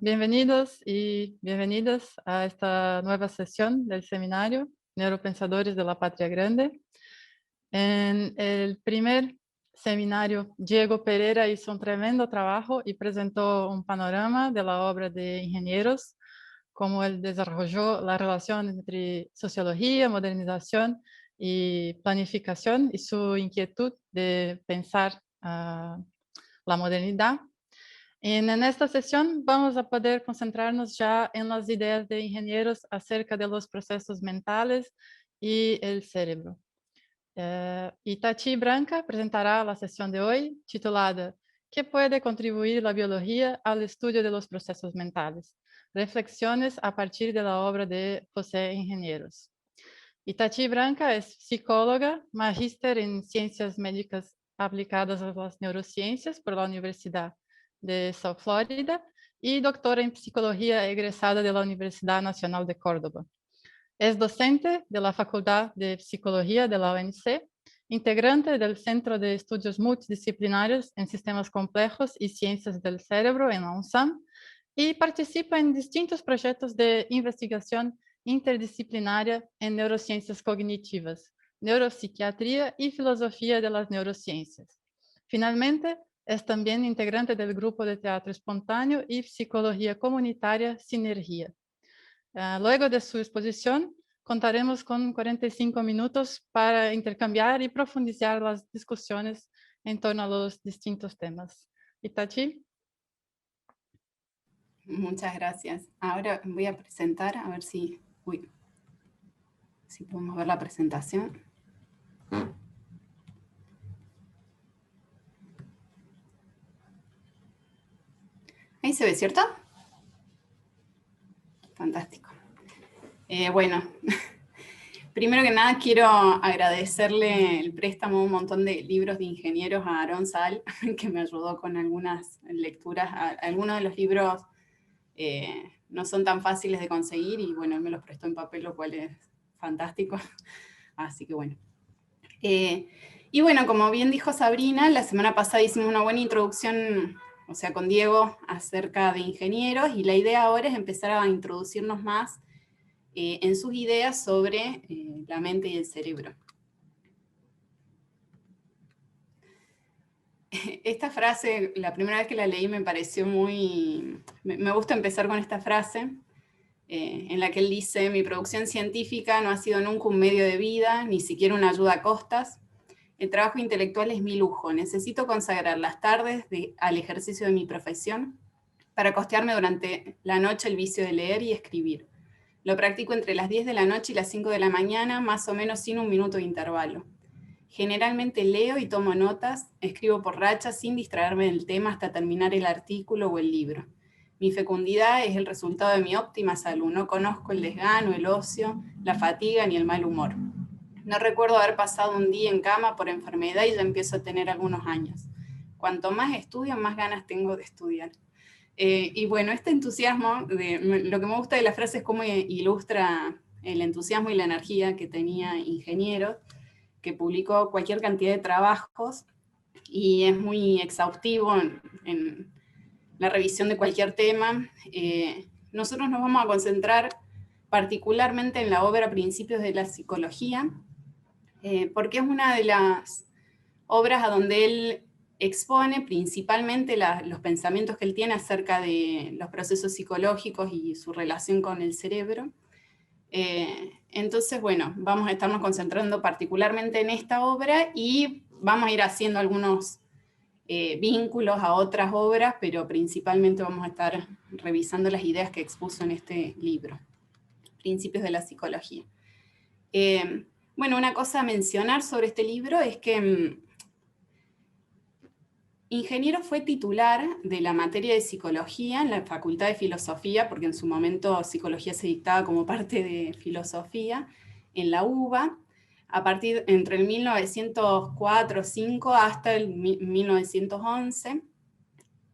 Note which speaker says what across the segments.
Speaker 1: bienvenidos y bienvenidas a esta nueva sesión del seminario Neuropensadores de la Patria Grande. En el primer seminario, Diego Pereira hizo un tremendo trabajo y presentó un panorama de la obra de ingenieros, cómo él desarrolló la relación entre sociología, modernización y planificación y su inquietud de pensar la modernidad. En esta sesión vamos a poder concentrarnos ya en las ideas de ingenieros acerca de los procesos mentales y el cerebro. Itati Branca presentará la sesión de hoy titulada ¿Qué puede contribuir la biología al estudio de los procesos mentales? Reflexiones a partir de la obra de José Ingenieros. Itati Branca es psicóloga, magíster en Ciencias Médicas aplicadas a las neurociencias por la Universidad de South Florida y doctora en psicología egresada de la Universidad Nacional de Córdoba. Es docente de la Facultad de Psicología de la UNC, integrante del Centro de Estudios Multidisciplinarios en Sistemas Complejos y Ciencias del Cerebro en la UNSAM y participa en distintos proyectos de investigación interdisciplinaria en neurociencias cognitivas, neuropsiquiatría y filosofía de las neurociencias. Finalmente, es también integrante del grupo de teatro espontáneo y psicología comunitaria Sinergia. Luego de su exposición, contaremos con 45 minutos para intercambiar y profundizar las discusiones en torno a los distintos temas. Itati.
Speaker 2: Muchas gracias. Ahora voy a presentar, a ver si podemos ver la presentación. Ahí se ve, ¿cierto? Fantástico. Bueno, primero que nada quiero agradecerle el préstamo de un montón de libros de ingenieros a Aarón Sal, que me ayudó con algunas lecturas. Algunos de los libros no son tan fáciles de conseguir y bueno, él me los prestó en papel, lo cual es fantástico. Así que bueno. Y bueno, como bien dijo Sabrina, la semana pasada hicimos una buena introducción, o sea, con Diego, acerca de ingenieros, y la idea ahora es empezar a introducirnos más en sus ideas sobre la mente y el cerebro. Esta frase, la primera vez que la leí me pareció me gusta empezar con esta frase, en la que él dice: mi producción científica no ha sido nunca un medio de vida, ni siquiera una ayuda a costas. El trabajo intelectual es mi lujo. Necesito consagrar las tardes al ejercicio de mi profesión para costearme durante la noche el vicio de leer y escribir. Lo practico entre las 10 de la noche y las 5 de la mañana, más o menos sin un minuto de intervalo. Generalmente leo y tomo notas, escribo por rachas sin distraerme del tema hasta terminar el artículo o el libro. Mi fecundidad es el resultado de mi óptima salud. No conozco el desgano, el ocio, la fatiga ni el mal humor. No recuerdo haber pasado un día en cama por enfermedad y ya empiezo a tener algunos años. Cuanto más estudio, más ganas tengo de estudiar. Y bueno, este entusiasmo, lo que me gusta de la frase es cómo ilustra el entusiasmo y la energía que tenía Ingenieros, que publicó cualquier cantidad de trabajos y es muy exhaustivo en la revisión de cualquier tema. Nosotros nos vamos a concentrar particularmente en la obra Principios de la Psicología, porque es una de las obras a donde él expone principalmente los pensamientos que él tiene acerca de los procesos psicológicos y su relación con el cerebro. Entonces, bueno, vamos a estarnos concentrando particularmente en esta obra y vamos a ir haciendo algunos vínculos a otras obras, pero principalmente vamos a estar revisando las ideas que expuso en este libro, Principios de la Psicología. Bueno, una cosa a mencionar sobre este libro es que Ingeniero fue titular de la materia de psicología en la Facultad de Filosofía, porque en su momento psicología se dictaba como parte de filosofía, en la UBA, entre el 1904-05 hasta el 1911,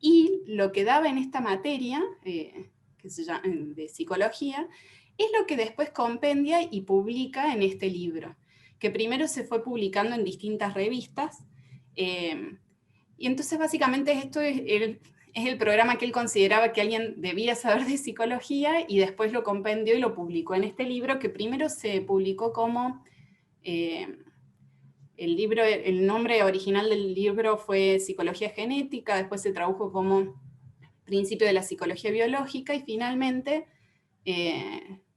Speaker 2: y lo que daba en esta materia, que se llama, de psicología, es lo que después compendia y publica en este libro, que primero se fue publicando en distintas revistas, y entonces básicamente esto es es el programa que él consideraba que alguien debía saber de psicología, y después lo compendió y lo publicó en este libro, que primero se publicó como... el nombre original del libro fue Psicología Genética, después se tradujo como Principio de la Psicología Biológica, y finalmente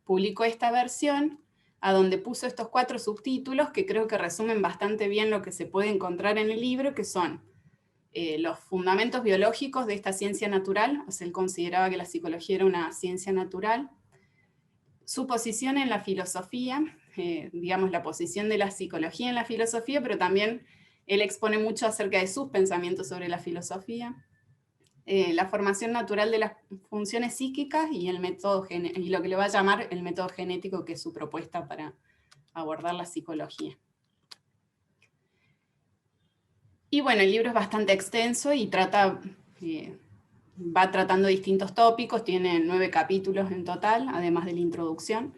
Speaker 2: publicó esta versión, a donde puso estos 4 subtítulos que creo que resumen bastante bien lo que se puede encontrar en el libro, que son los fundamentos biológicos de esta ciencia natural. O sea, él consideraba que la psicología era una ciencia natural, su posición en la filosofía, digamos, la posición de la psicología en la filosofía, pero también él expone mucho acerca de sus pensamientos sobre la filosofía, la formación natural de las funciones psíquicas y, y lo que le va a llamar el método genético, que es su propuesta para abordar la psicología. Y bueno, el libro es bastante extenso y va tratando distintos tópicos, tiene 9 capítulos en total, además de la introducción.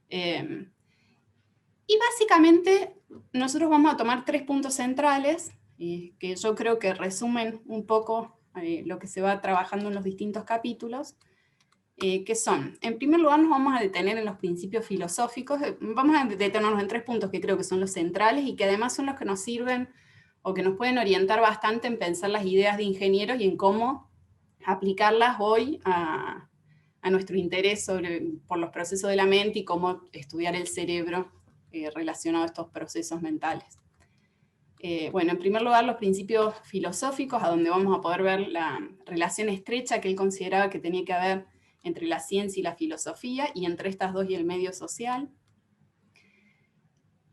Speaker 2: Y básicamente nosotros vamos a tomar 3 puntos centrales, que yo creo que resumen un poco lo que se va trabajando en los distintos capítulos, que son, en primer lugar nos vamos a detener en los principios filosóficos. Vamos a detenernos en 3 puntos que creo que son los centrales y que además son los que nos sirven o que nos pueden orientar bastante en pensar las ideas de ingenieros y en cómo aplicarlas hoy a nuestro interés por los procesos de la mente y cómo estudiar el cerebro relacionado a estos procesos mentales. Bueno, en primer lugar, los principios filosóficos, a donde vamos a poder ver la relación estrecha que él consideraba que tenía que haber entre la ciencia y la filosofía, y entre estas dos y el medio social.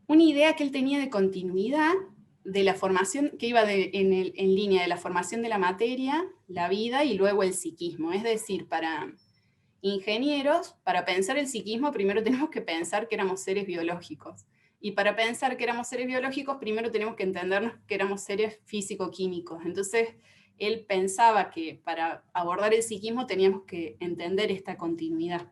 Speaker 2: Una idea que él tenía de continuidad de la formación, que iba en línea de la formación de la materia, la vida y luego el psiquismo. Es decir, para ingenieros, para pensar el psiquismo, primero tenemos que pensar que éramos seres biológicos. Y para pensar que éramos seres biológicos, primero tenemos que entendernos que éramos seres físico-químicos. Entonces, él pensaba que para abordar el psiquismo teníamos que entender esta continuidad.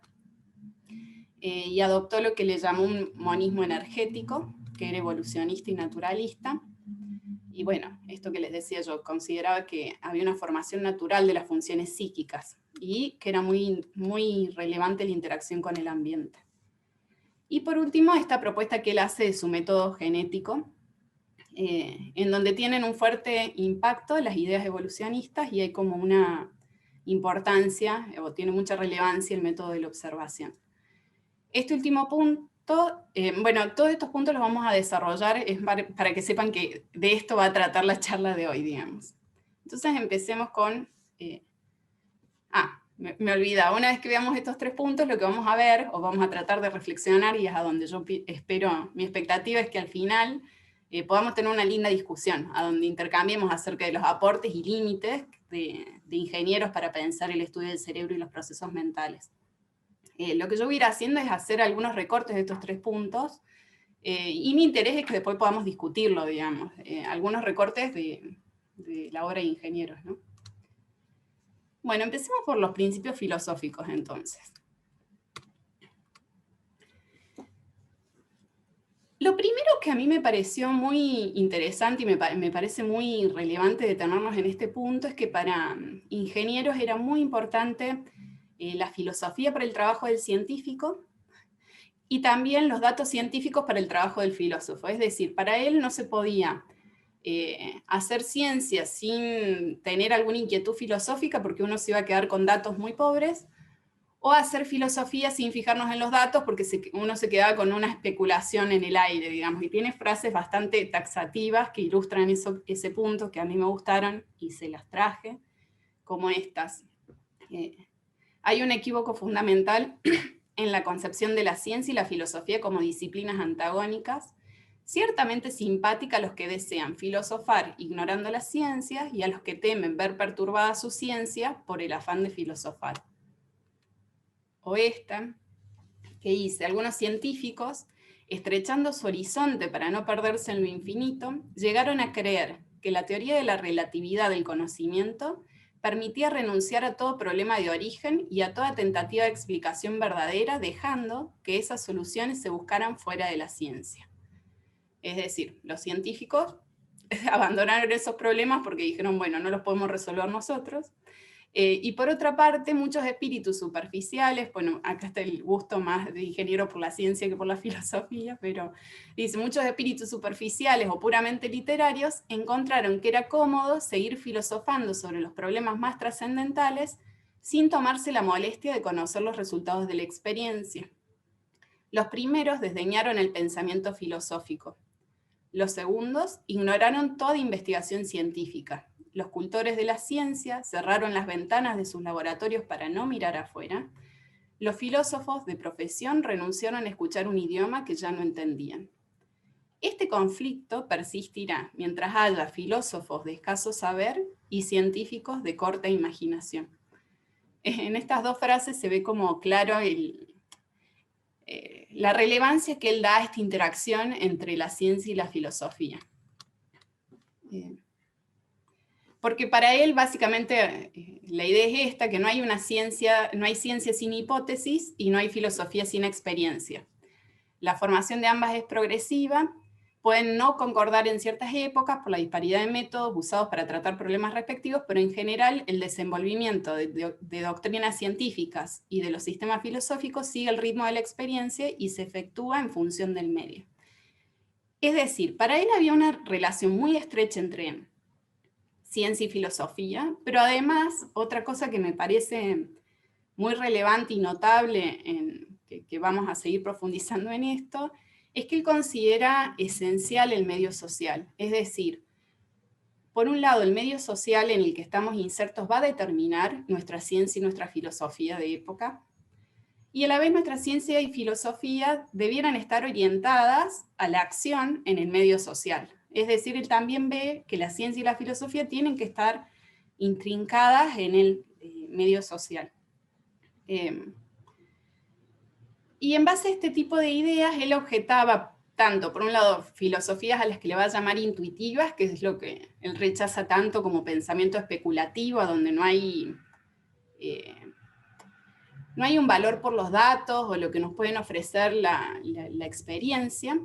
Speaker 2: Y adoptó lo que le llamó un monismo energético, que era evolucionista y naturalista. Y bueno, esto que les decía yo, consideraba que había una formación natural de las funciones psíquicas y que era muy, muy relevante la interacción con el ambiente. Y por último, esta propuesta que él hace de su método genético, en donde tienen un fuerte impacto las ideas evolucionistas y hay como una importancia, o tiene mucha relevancia el método de la observación. Este último punto, bueno, todos estos puntos los vamos a desarrollar para que sepan que de esto va a tratar la charla de hoy, digamos. Entonces empecemos con... me olvidaba, una vez que veamos estos 3 puntos, lo que vamos a ver, o vamos a tratar de reflexionar, y es a donde yo espero, mi expectativa es que al final podamos tener una linda discusión, a donde intercambiemos acerca de los aportes y límites de ingenieros para pensar el estudio del cerebro y los procesos mentales. Lo que yo voy a ir haciendo es hacer algunos recortes de estos 3 puntos, y mi interés es que después podamos discutirlo, digamos, algunos recortes de la obra de ingenieros, ¿no? Bueno, empecemos por los principios filosóficos, entonces. Lo primero que a mí me pareció muy interesante y me parece muy relevante detenernos en este punto es que para ingenieros era muy importante la filosofía para el trabajo del científico y también los datos científicos para el trabajo del filósofo. Es decir, para él no se podía hacer ciencia sin tener alguna inquietud filosófica porque uno se iba a quedar con datos muy pobres, o hacer filosofía sin fijarnos en los datos porque uno se quedaba con una especulación en el aire, digamos, y tiene frases bastante taxativas que ilustran ese punto que a mí me gustaron y se las traje, como estas. Hay un equívoco fundamental en la concepción de la ciencia y la filosofía como disciplinas antagónicas, ciertamente simpática a los que desean filosofar ignorando las ciencias y a los que temen ver perturbada su ciencia por el afán de filosofar. O esta, que dice, algunos científicos, estrechando su horizonte para no perderse en lo infinito, llegaron a creer que la teoría de la relatividad del conocimiento permitía renunciar a todo problema de origen y a toda tentativa de explicación verdadera, dejando que esas soluciones se buscaran fuera de la ciencia. Es decir, los científicos abandonaron esos problemas porque dijeron, bueno, no los podemos resolver nosotros, Y por otra parte, muchos espíritus superficiales, bueno, acá está el gusto más de ingeniero por la ciencia que por la filosofía, pero dice, muchos espíritus superficiales o puramente literarios encontraron que era cómodo seguir filosofando sobre los problemas más trascendentales sin tomarse la molestia de conocer los resultados de la experiencia. Los primeros desdeñaron el pensamiento filosófico. Los segundos ignoraron toda investigación científica. Los cultores de la ciencia cerraron las ventanas de sus laboratorios para no mirar afuera. Los filósofos de profesión renunciaron a escuchar un idioma que ya no entendían. Este conflicto persistirá mientras haya filósofos de escaso saber y científicos de corta imaginación. En estas dos frases se ve como claro la relevancia que él da a esta interacción entre la ciencia y la filosofía. Porque para él, básicamente, la idea es esta, que no hay ciencia sin hipótesis y no hay filosofía sin experiencia. La formación de ambas es progresiva, pueden no concordar en ciertas épocas por la disparidad de métodos usados para tratar problemas respectivos, pero en general el desenvolvimiento de doctrinas científicas y de los sistemas filosóficos sigue el ritmo de la experiencia y se efectúa en función del medio. Es decir, para él había una relación muy estrecha entre ciencia y filosofía, pero además, otra cosa que me parece muy relevante y notable, que vamos a seguir profundizando en esto, es que él considera esencial el medio social. Es decir, por un lado, el medio social en el que estamos insertos va a determinar nuestra ciencia y nuestra filosofía de época, y a la vez nuestra ciencia y filosofía debieran estar orientadas a la acción en el medio social. Es decir, él también ve que la ciencia y la filosofía tienen que estar intrincadas en el medio social. Y en base a este tipo de ideas, él objetaba tanto, por un lado, filosofías a las que le va a llamar intuitivas, que es lo que él rechaza tanto como pensamiento especulativo, donde no hay un valor por los datos o lo que nos pueden ofrecer la experiencia,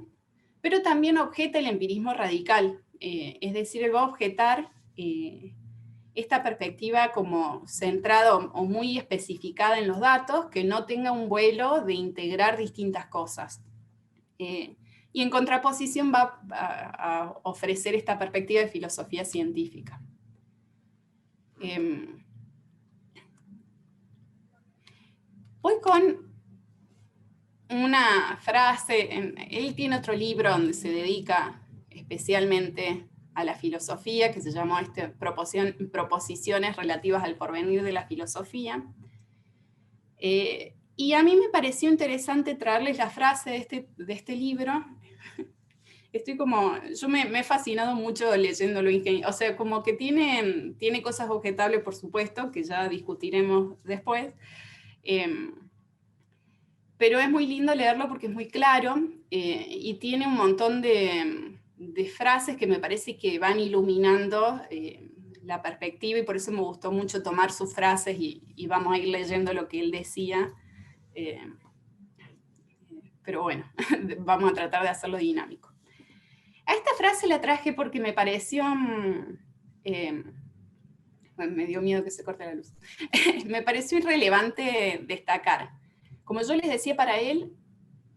Speaker 2: pero también objeta el empirismo radical, es decir, él va a objetar esta perspectiva como centrada o muy especificada en los datos, que no tenga un vuelo de integrar distintas cosas. Y en contraposición va a ofrecer esta perspectiva de filosofía científica. Voy con una frase, él tiene otro libro donde se dedica especialmente a la filosofía, que se llamó Proposiciones relativas al porvenir de la filosofía. Y a mí me pareció interesante traerles la frase de este libro. Yo me he fascinado mucho leyéndolo, o sea, como que tiene cosas objetables, por supuesto, que ya discutiremos después, pero es muy lindo leerlo porque es muy claro, y tiene un montón de frases que me parece que van iluminando la perspectiva, y por eso me gustó mucho tomar sus frases y vamos a ir leyendo lo que él decía. Pero bueno, vamos a tratar de hacerlo dinámico. A esta frase la traje porque me pareció... bueno, me dio miedo que se corte la luz. Me pareció irrelevante destacar. Como yo les decía, para él,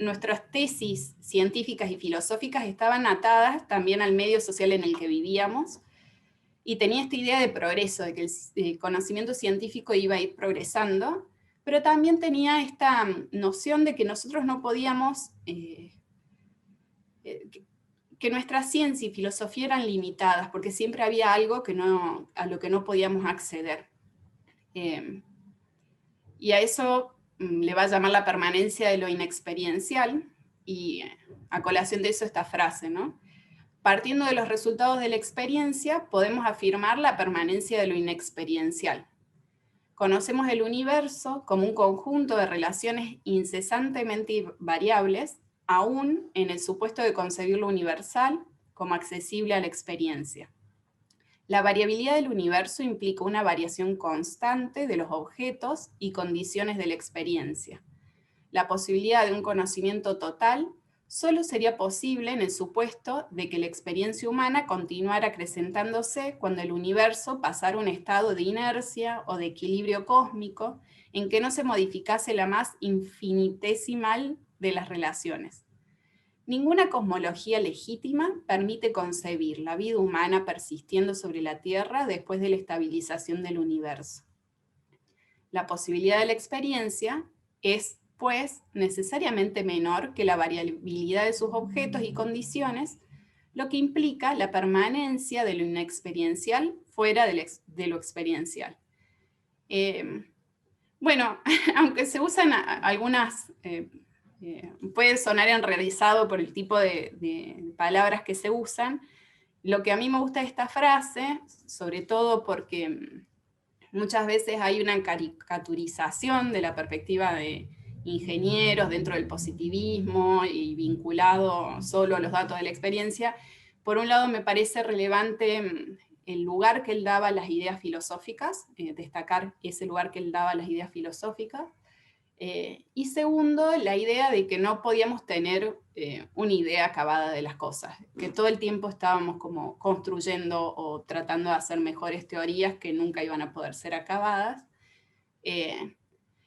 Speaker 2: nuestras tesis científicas y filosóficas estaban atadas también al medio social en el que vivíamos, y tenía esta idea de progreso, de que el conocimiento científico iba a ir progresando, pero también tenía esta noción de que nosotros no podíamos, que nuestra ciencia y filosofía eran limitadas, porque siempre había algo a lo que no podíamos acceder. Y a eso le va a llamar la permanencia de lo inexperiencial, y a colación de eso esta frase, ¿no? Partiendo de los resultados de la experiencia, podemos afirmar la permanencia de lo inexperiencial. Conocemos el universo como un conjunto de relaciones incesantemente variables, aún en el supuesto de concebir lo universal como accesible a la experiencia. La variabilidad del universo implica una variación constante de los objetos y condiciones de la experiencia. La posibilidad de un conocimiento total solo sería posible en el supuesto de que la experiencia humana continuara acrecentándose cuando el universo pasara a un estado de inercia o de equilibrio cósmico en que no se modificase la más infinitesimal de las relaciones. Ninguna cosmología legítima permite concebir la vida humana persistiendo sobre la Tierra después de la estabilización del universo. La posibilidad de la experiencia es, pues, necesariamente menor que la variabilidad de sus objetos y condiciones, lo que implica la permanencia de lo inexperiencial fuera de lo experiencial. Bueno, aunque se usan algunas, puede sonar enredizado por el tipo de palabras que se usan, lo que a mí me gusta de esta frase, sobre todo porque muchas veces hay una caricaturización de la perspectiva de ingenieros dentro del positivismo y vinculado solo a los datos de la experiencia. Por un lado, me parece relevante el lugar que él daba a las ideas filosóficas, destacar ese lugar que él daba a las ideas filosóficas. Y segundo, la idea de que no podíamos tener una idea acabada de las cosas, que todo el tiempo estábamos como construyendo o tratando de hacer mejores teorías que nunca iban a poder ser acabadas.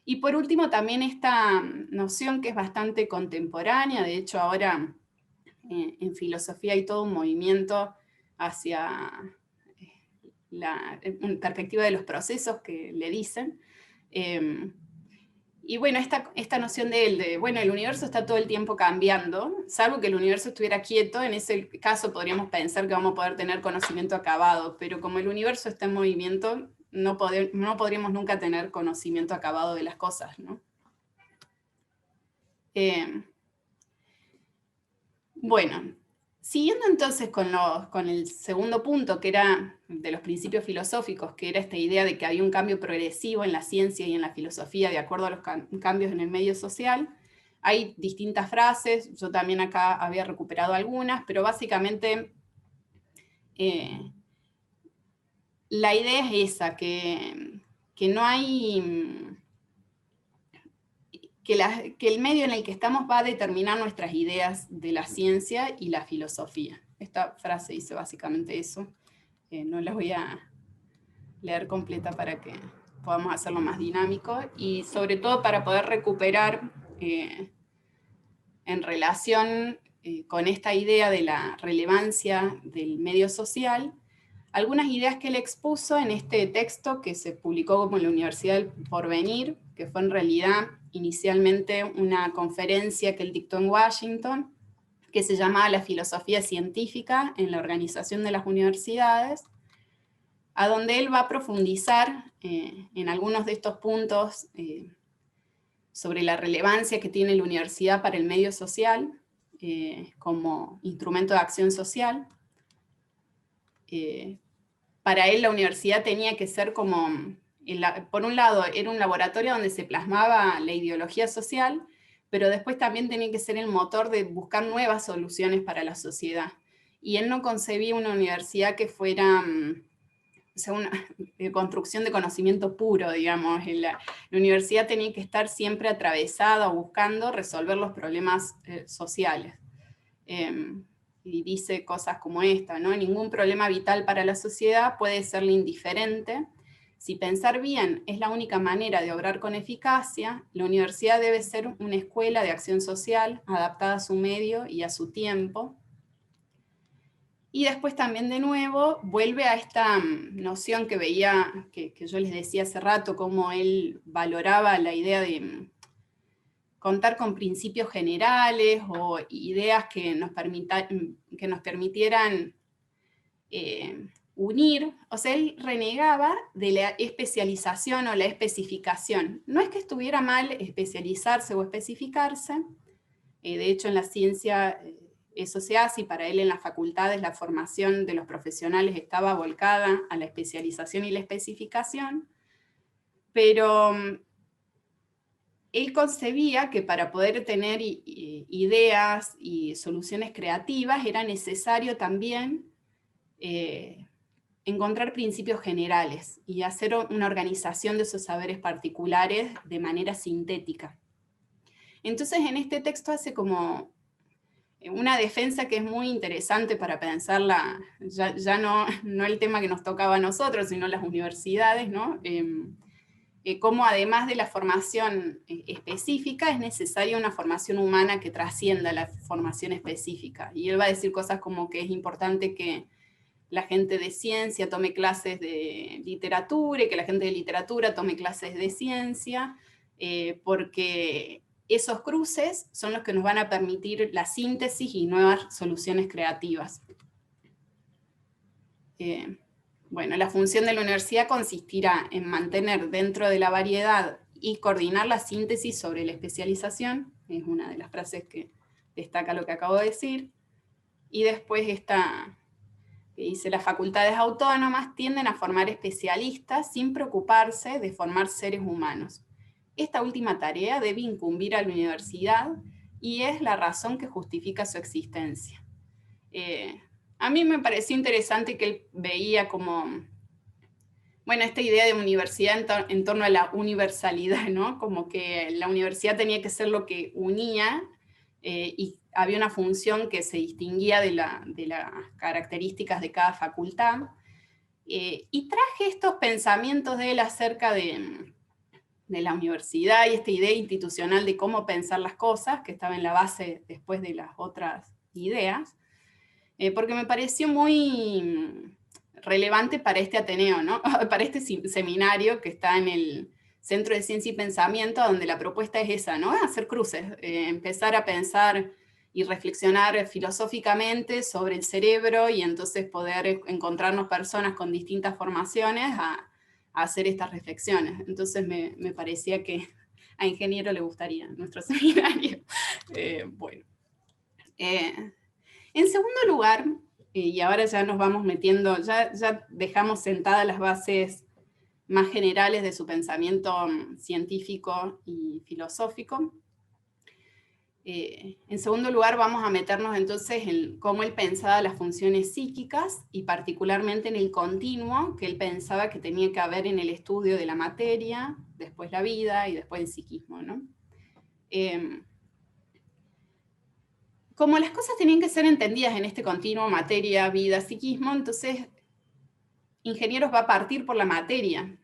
Speaker 2: Y por último, también esta noción que es bastante contemporánea, de hecho ahora en filosofía hay todo un movimiento hacia la perspectiva de los procesos que le dicen. Y bueno, esta noción de él, bueno, el universo está todo el tiempo cambiando, salvo que el universo estuviera quieto, en ese caso podríamos pensar que vamos a poder tener conocimiento acabado, pero como el universo está en movimiento, no podríamos nunca tener conocimiento acabado de las cosas, ¿no? Bueno, siguiendo entonces con el segundo punto, que era de los principios filosóficos, que era esta idea de que había un cambio progresivo en la ciencia y en la filosofía de acuerdo a los cambios en el medio social, hay distintas frases, yo también acá había recuperado algunas, pero básicamente la idea es esa, que no hay... Que el medio en el que estamos va a determinar nuestras ideas de la ciencia y la filosofía. Esta frase dice básicamente eso. No la voy a leer completa para que podamos hacerlo más dinámico y sobre todo para poder recuperar en relación con esta idea de la relevancia del medio social, algunas ideas que él expuso en este texto que se publicó como en la Universidad del Porvenir, que fue en realidad inicialmente una conferencia que él dictó en Washington, que se llamaba La filosofía científica en la organización de las universidades, a donde él va a profundizar en algunos de estos puntos sobre la relevancia que tiene la universidad para el medio social como instrumento de acción social. Para él la universidad tenía que ser como, por un lado, era un laboratorio donde se plasmaba la ideología social, pero después también tenía que ser el motor de buscar nuevas soluciones para la sociedad. Y él no concebía una universidad que fuera o sea, una construcción de conocimiento puro, digamos. La universidad tenía que estar siempre atravesada o buscando resolver los problemas sociales. Y dice cosas como esta, ¿no? Ningún problema vital para la sociedad puede serle indiferente. Si pensar bien es la única manera de obrar con eficacia, la universidad debe ser una escuela de acción social adaptada a su medio y a su tiempo. Y después también de nuevo vuelve a esta noción que veía, que yo les decía hace rato, cómo él valoraba la idea de contar con principios generales o ideas que nos permitieran unir. O sea, él renegaba de la especialización o la especificación. No es que estuviera mal especializarse o especificarse, de hecho en la ciencia eso se hace, y para él en las facultades la formación de los profesionales estaba volcada a la especialización y la especificación, pero él concebía que para poder tener ideas y soluciones creativas era necesario también encontrar principios generales y hacer una organización de esos saberes particulares de manera sintética. Entonces en este texto hace como una defensa que es muy interesante para pensarla, ya no el tema que nos tocaba a nosotros, sino las universidades, ¿no? Cómo además de la formación específica, es necesaria una formación humana que trascienda la formación específica. Y él va a decir cosas como que es importante que la gente de ciencia tome clases de literatura y que la gente de literatura tome clases de ciencia, porque esos cruces son los que nos van a permitir la síntesis y nuevas soluciones creativas. Bueno, la función de la universidad consistirá en mantener dentro de la variedad y coordinar la síntesis sobre la especialización, es una de las frases que destaca lo que acabo de decir, y después esta que dice, las facultades autónomas tienden a formar especialistas sin preocuparse de formar seres humanos. Esta última tarea debe incumbir a la universidad y es la razón que justifica su existencia. A mí me pareció interesante que él veía como, bueno, esta idea de universidad en torno a la universalidad, ¿no? Como que la universidad tenía que ser lo que unía y había una función que se distinguía de las características de cada facultad. Y traje estos pensamientos de él acerca de la universidad y esta idea institucional de cómo pensar las cosas, que estaba en la base después de las otras ideas, porque me pareció muy relevante para este Ateneo, ¿no? Para este seminario que está en el Centro de Ciencia y Pensamiento, donde la propuesta es esa, ¿no? Hacer cruces, empezar a pensar y reflexionar filosóficamente sobre el cerebro y entonces poder encontrarnos personas con distintas formaciones a hacer estas reflexiones. Entonces me parecía que a Ingeniero le gustaría nuestro seminario. Bueno. En segundo lugar, y ahora ya nos vamos metiendo, ya dejamos sentadas las bases más generales de su pensamiento científico y filosófico. En segundo lugar, vamos a meternos entonces en cómo él pensaba las funciones psíquicas y particularmente en el continuo que él pensaba que tenía que haber en el estudio de la materia, después la vida y después el psiquismo, ¿no? Como las cosas tenían que ser entendidas en este continuo materia, vida, psiquismo, entonces Ingenieros va a partir por la materia.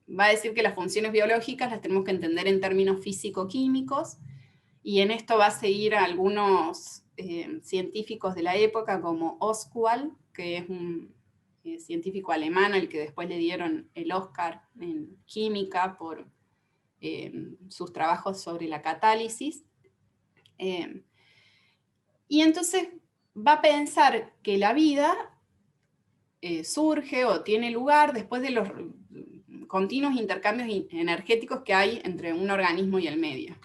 Speaker 2: Va a decir que las funciones biológicas las tenemos que entender en términos físico-químicos, y en esto va a seguir a algunos científicos de la época, como Oswald, que es un científico alemán al que después le dieron el Oscar en química por sus trabajos sobre la catálisis. Y entonces va a pensar que la vida surge o tiene lugar después de los continuos intercambios energéticos que hay entre un organismo y el medio.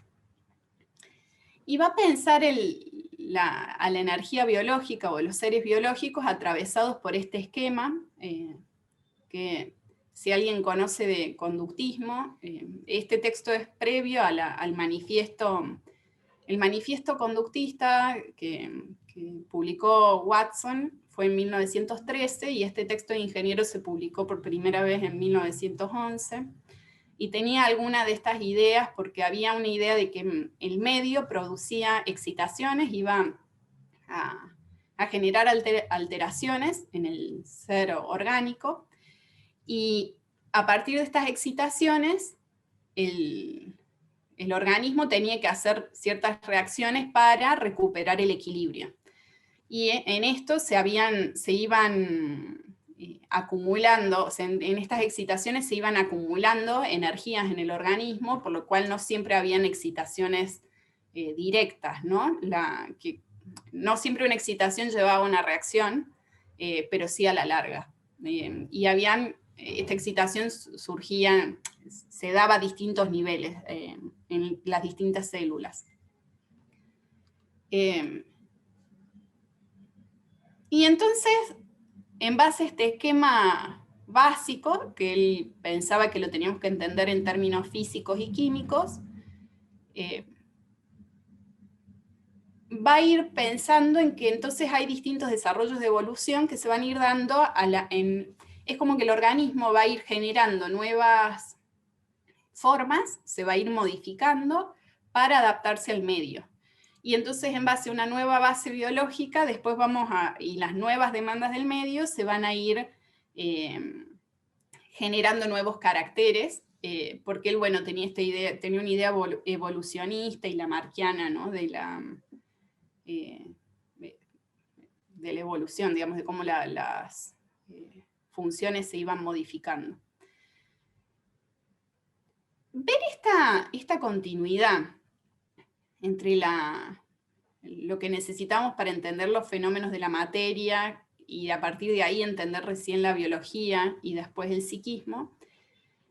Speaker 2: Y va a pensar a la energía biológica o los seres biológicos atravesados por este esquema, que si alguien conoce de conductismo, este texto es previo al manifiesto, el manifiesto conductista que publicó Watson fue en 1913, y este texto de Ingeniero se publicó por primera vez en 1911, y tenía alguna de estas ideas porque había una idea de que el medio producía excitaciones, iba a generar alteraciones en el ser orgánico, y a partir de estas excitaciones el organismo tenía que hacer ciertas reacciones para recuperar el equilibrio. Y en esto se iban acumulando, o sea, en estas excitaciones se iban acumulando energías en el organismo, por lo cual no siempre habían excitaciones directas, ¿no? Que no siempre una excitación llevaba a una reacción, pero sí a la larga. Y esta excitación se daba a distintos niveles en las distintas células. Y entonces, en base a este esquema básico, que él pensaba que lo teníamos que entender en términos físicos y químicos, va a ir pensando en que entonces hay distintos desarrollos de evolución que se van a ir dando es como que el organismo va a ir generando nuevas formas, se va a ir modificando para adaptarse al medio. y entonces en base a una nueva base biológica, después y las nuevas demandas del medio se van a ir generando nuevos caracteres, porque él, bueno, tenía una idea evolucionista y lamarckiana, ¿no? De la evolución, digamos, de cómo las funciones se iban modificando. Ver esta continuidad entre lo que necesitamos para entender los fenómenos de la materia y a partir de ahí entender recién la biología y después el psiquismo,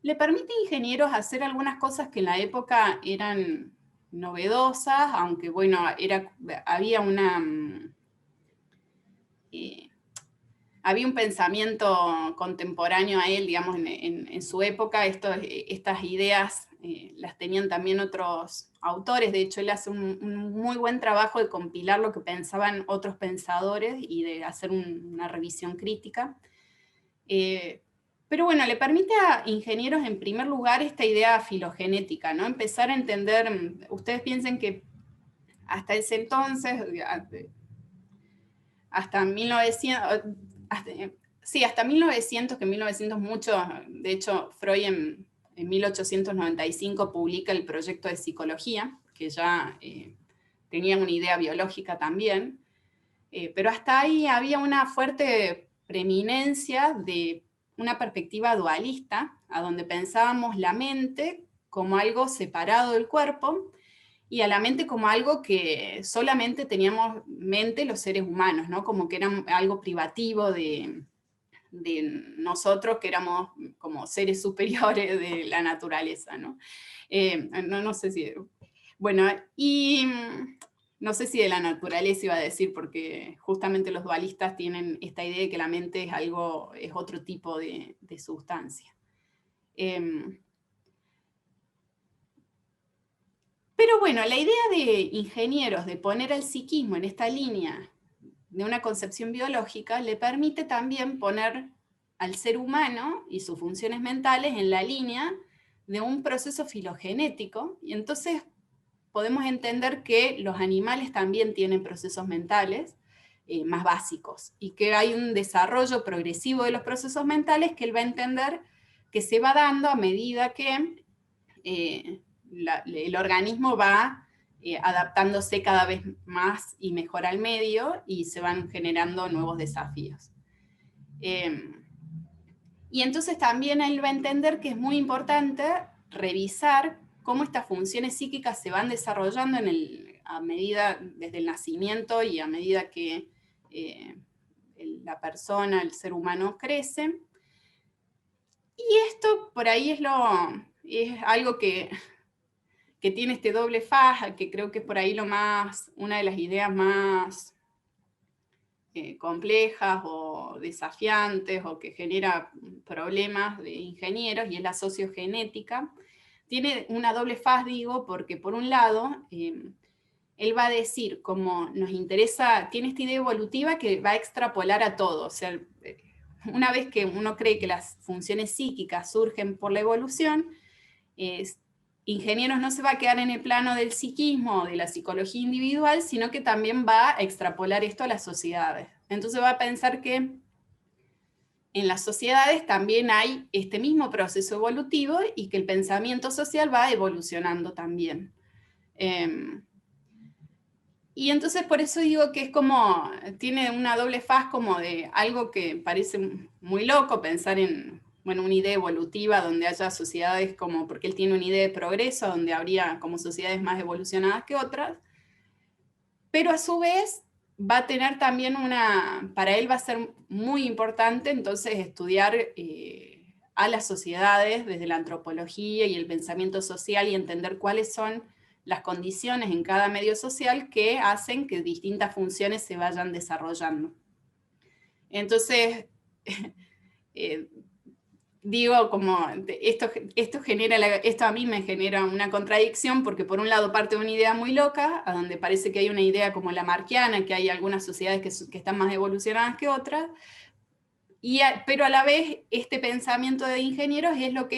Speaker 2: le permite a ingenieros hacer algunas cosas que en la época eran novedosas, aunque bueno, había había un pensamiento contemporáneo a él, digamos, en su época. Estas ideas las tenían también otros autores. De hecho, él hace un muy buen trabajo de compilar lo que pensaban otros pensadores y de hacer una revisión crítica. Pero bueno, le permite a ingenieros, en primer lugar, esta idea filogenética, ¿no? Empezar a entender, ustedes piensen que hasta ese entonces, hasta 1900, hasta 1900, que en 1900 mucho, de hecho Freud en 1895 publica el proyecto de psicología, que ya tenía una idea biológica también, pero hasta ahí había una fuerte preeminencia de una perspectiva dualista, a donde pensábamos la mente como algo separado del cuerpo, y a la mente como algo que solamente teníamos mente los seres humanos, ¿no? Como que era algo privativo de nosotros, que éramos como seres superiores de la naturaleza, ¿no? No sé si... Bueno, y no sé si de la naturaleza iba a decir, porque justamente los dualistas tienen esta idea de que la mente es otro tipo de sustancia. Pero bueno, la idea de ingenieros de poner al psiquismo en esta línea de una concepción biológica le permite también poner al ser humano y sus funciones mentales en la línea de un proceso filogenético, y entonces podemos entender que los animales también tienen procesos mentales más básicos, y que hay un desarrollo progresivo de los procesos mentales que él va a entender que se va dando a medida que el organismo va adaptándose cada vez más y mejor al medio, y se van generando nuevos desafíos. Y entonces también él va a entender que es muy importante revisar cómo estas funciones psíquicas se van desarrollando a medida, desde el nacimiento y a medida que la persona, el ser humano crece. Y esto por ahí es algo que tiene este doble faz, que creo que es por ahí una de las ideas más complejas o desafiantes, o que genera problemas de ingenieros, y es la sociogenética. Tiene una doble faz, digo, porque por un lado, él va a decir, como nos interesa, tiene esta idea evolutiva que va a extrapolar a todo. O sea, una vez que uno cree que las funciones psíquicas surgen por la evolución, ingenieros no se va a quedar en el plano del psiquismo o de la psicología individual, sino que también va a extrapolar esto a las sociedades. Entonces va a pensar que en las sociedades también hay este mismo proceso evolutivo, y que el pensamiento social va evolucionando también. Y entonces por eso digo que es como, tiene una doble faz, como de algo que parece muy loco pensar en, bueno, una idea evolutiva donde haya sociedades como, porque él tiene una idea de progreso, donde habría como sociedades más evolucionadas que otras, pero a su vez va a tener también para él va a ser muy importante entonces estudiar a las sociedades desde la antropología y el pensamiento social, y entender cuáles son las condiciones en cada medio social que hacen que distintas funciones se vayan desarrollando. Entonces, digo, como esto a mí me genera una contradicción, porque por un lado parte de una idea muy loca, a donde parece que hay una idea como lamarckiana, que hay algunas sociedades que están más evolucionadas que otras, pero a la vez este pensamiento de ingenieros es lo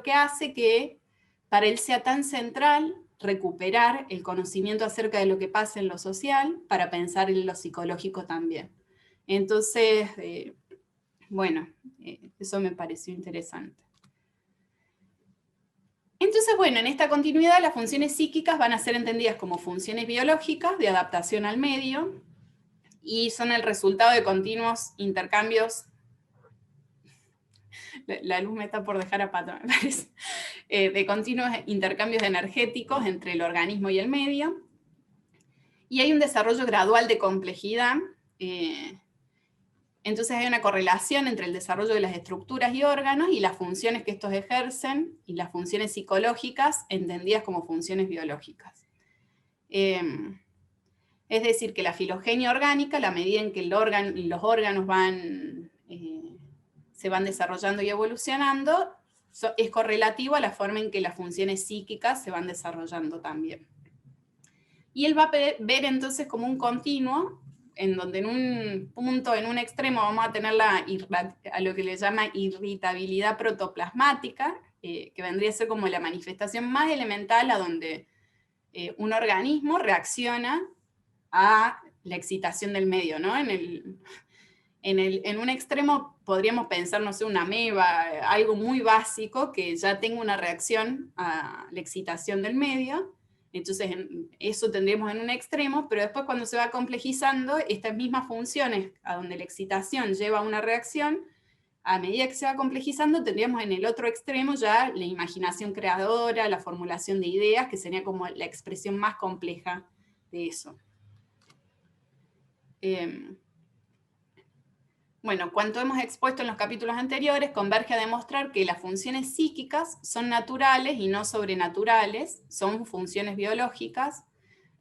Speaker 2: que hace que para él sea tan central recuperar el conocimiento acerca de lo que pasa en lo social para pensar en lo psicológico también. Entonces, bueno, eso me pareció interesante. Entonces, bueno, en esta continuidad las funciones psíquicas van a ser entendidas como funciones biológicas de adaptación al medio y son el resultado de continuos intercambios. La luz me está por dejar a pata, me parece. De continuos intercambios energéticos entre el organismo y el medio. Y hay un desarrollo gradual de complejidad. Entonces hay una correlación entre el desarrollo de las estructuras y órganos y las funciones que estos ejercen y las funciones psicológicas entendidas como funciones biológicas. Es decir, que la filogenia orgánica, la medida en que los órganos se van desarrollando y evolucionando, es correlativo a la forma en que las funciones psíquicas se van desarrollando también. Y él va a ver entonces como un continuo, en donde en un punto, en un extremo, vamos a tener a lo que le llama irritabilidad protoplasmática, que vendría a ser como la manifestación más elemental a donde un organismo reacciona a la excitación del medio, ¿no? En un extremo podríamos pensar, no sé, una ameba, algo muy básico que ya tenga una reacción a la excitación del medio. Entonces eso tendríamos en un extremo, pero después cuando se va complejizando, estas mismas funciones a donde la excitación lleva a una reacción, a medida que se va complejizando, tendríamos en el otro extremo ya la imaginación creadora, la formulación de ideas, que sería como la expresión más compleja de eso. Bueno, cuanto hemos expuesto en los capítulos anteriores, converge a demostrar que las funciones psíquicas son naturales y no sobrenaturales, son funciones biológicas.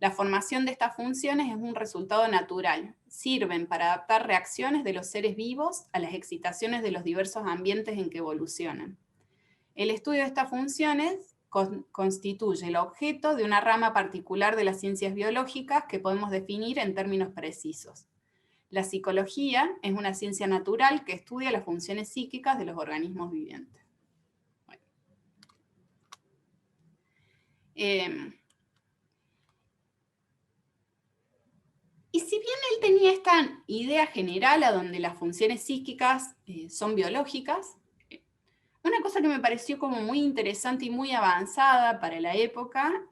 Speaker 2: La formación de estas funciones es un resultado natural. Sirven para adaptar reacciones de los seres vivos a las excitaciones de los diversos ambientes en que evolucionan. El estudio de estas funciones constituye el objeto de una rama particular de las ciencias biológicas que podemos definir en términos precisos. La psicología es una ciencia natural que estudia las funciones psíquicas de los organismos vivientes. Bueno. Y si bien él tenía esta idea general a donde las funciones psíquicas son biológicas, una cosa que me pareció como muy interesante y muy avanzada para la época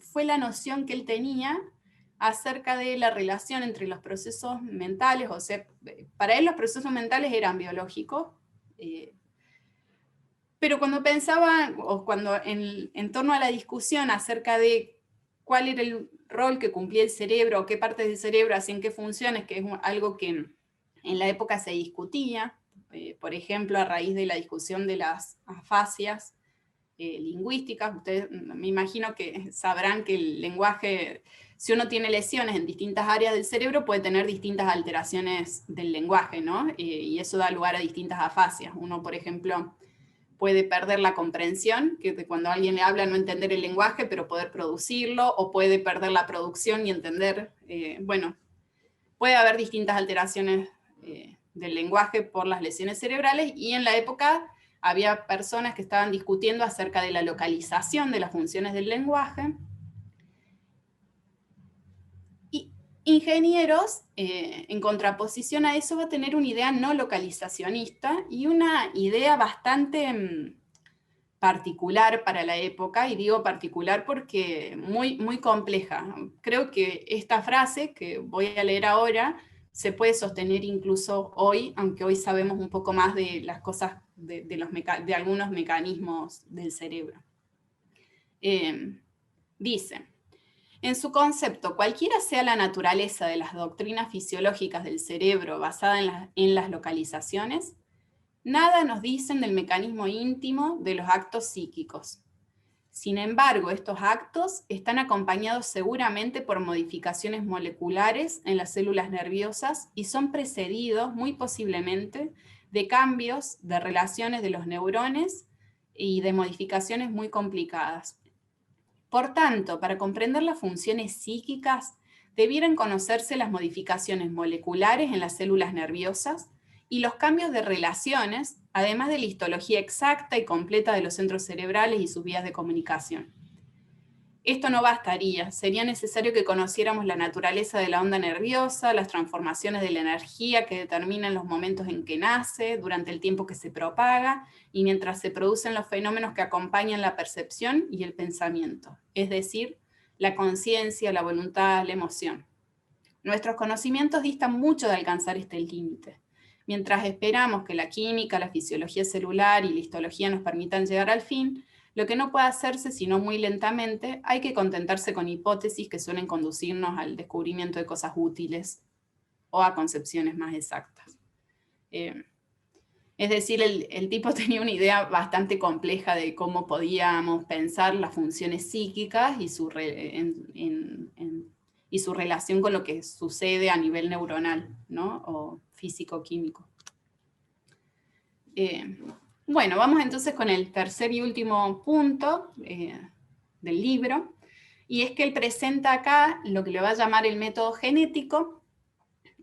Speaker 2: fue la noción que él tenía acerca de la relación entre los procesos mentales, o sea, para él los procesos mentales eran biológicos, pero cuando pensaba, o cuando en torno a la discusión acerca de cuál era el rol que cumplía el cerebro, o qué partes del cerebro hacían qué funciones, que es algo que en la época se discutía, por ejemplo, a raíz de la discusión de las afasias lingüísticas. Ustedes me imagino que sabrán que el lenguaje, si uno tiene lesiones en distintas áreas del cerebro, puede tener distintas alteraciones del lenguaje, ¿no? Y eso da lugar a distintas afasias. Uno, por ejemplo, puede perder la comprensión, que cuando alguien le habla no entender el lenguaje, pero poder producirlo, o puede perder la producción y entender, bueno, puede haber distintas alteraciones del lenguaje por las lesiones cerebrales, y en la época había personas que estaban discutiendo acerca de la localización de las funciones del lenguaje, y ingenieros, en contraposición a eso, va a tener una idea no localizacionista y una idea bastante particular para la época, y digo particular porque muy, muy compleja. Creo que esta frase que voy a leer ahora se puede sostener incluso hoy, aunque hoy sabemos un poco más de las cosas, de algunos mecanismos del cerebro. Dice: en su concepto, cualquiera sea la naturaleza de las doctrinas fisiológicas del cerebro basada en las localizaciones, nada nos dicen del mecanismo íntimo de los actos psíquicos. Sin embargo, estos actos están acompañados seguramente por modificaciones moleculares en las células nerviosas y son precedidos, muy posiblemente, de cambios de relaciones de los neurones y de modificaciones muy complicadas. Por tanto, para comprender las funciones psíquicas, debieran conocerse las modificaciones moleculares en las células nerviosas y los cambios de relaciones, además de la histología exacta y completa de los centros cerebrales y sus vías de comunicación. esto no bastaría, sería necesario que conociéramos la naturaleza de la onda nerviosa, las transformaciones de la energía que determinan los momentos en que nace, durante el tiempo que se propaga, y mientras se producen los fenómenos que acompañan la percepción y el pensamiento, es decir, la conciencia, la voluntad, la emoción. Nuestros conocimientos distan mucho de alcanzar este límite. Mientras esperamos que la química, la fisiología celular y la histología nos permitan llegar al fin, lo que no puede hacerse sino muy lentamente, hay que contentarse con hipótesis que suelen conducirnos al descubrimiento de cosas útiles o a concepciones más exactas. Es decir, el tipo tenía una idea bastante compleja de cómo podíamos pensar las funciones psíquicas y su relación con lo que sucede a nivel neuronal, ¿no? O físico-químico. Bueno, vamos entonces con el tercer y último punto del libro, y es que él presenta acá lo que le va a llamar el método genético,